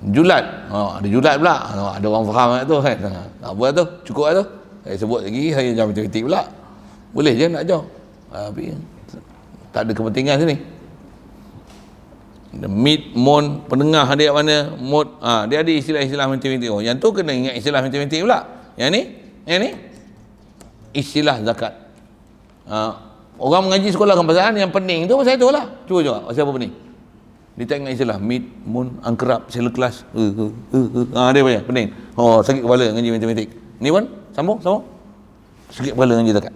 Julat. Ada julat pula. Ada orang faham tu kan. Tak apa tu, cukup lah tu. Saya sebut lagi, saya ajar matematik pula. Boleh je nak ajar. Tapi tak ada kepentingan sini. Mid, mon, penengah dia mana, mod, dia ada istilah-istilah matematik. Yang tu kena ingat istilah matematik pula. Yang ni istilah zakat. Orang mengaji sekolah kebangsaan yang pening tu pasal itulah. Cuba jawab pasal apa pening. Dia tak ingat istilah mid, mon, angkrab, seller kelas. Dia banyak pening. Sakit kepala ngaji matematik. Ni pun sambung. Sakit kepala ngaji zakat.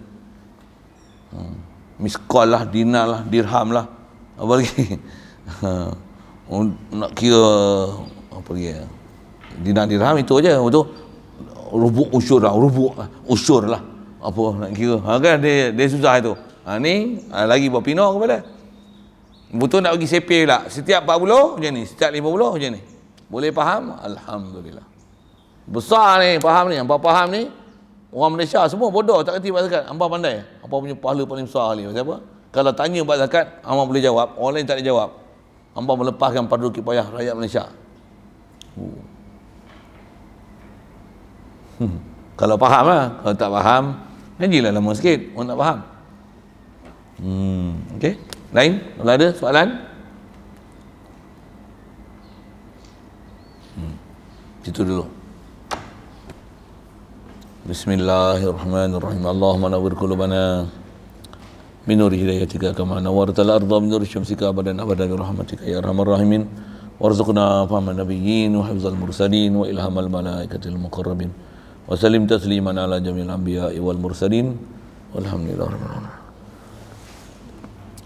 Miskol lah, dinar lah, dirham lah, apa lagi. Nak kira apa lagi, dinar dirham itu aja. Betul, rubuk usyur lah, apa nak kira, kan dia susah itu. Ni lagi buat pinok kepada. Betul nak bagi CP pula, setiap 40 macam ni, setiap 50 macam ni. Boleh faham? Alhamdulillah. Besar ni faham ni. Hampa faham ni, orang Malaysia semua bodoh tak kerti buat zakat. Hampa pandai. Hampa punya pahala paling besar ni. Pasal apa? Kalau tanya buat zakat, hampa boleh jawab, orang lain tak boleh jawab. Hampa melepaskan fardu kifayah rakyat Malaysia. Kalau faham lah. Kalau tak faham, ngajilah lama sikit orang tak faham. Okey. Lain? Kalau ada soalan? Itu dulu. Bismillahirrahmanirrahim. Allahumma nawwir qulubana min nuri hidayatika kama nawwartal arda min nuri syamsika abadan abadan bi rahmatika ya arhamar rahimin. Warzuqna fahman nabiyyin wa hifzal mursalin wa ilhamal malaikatil muqarrabin. Wa sallim tasliman ala jamil anbiya'i wal mursalin. Walhamdulillahirabbil alamin.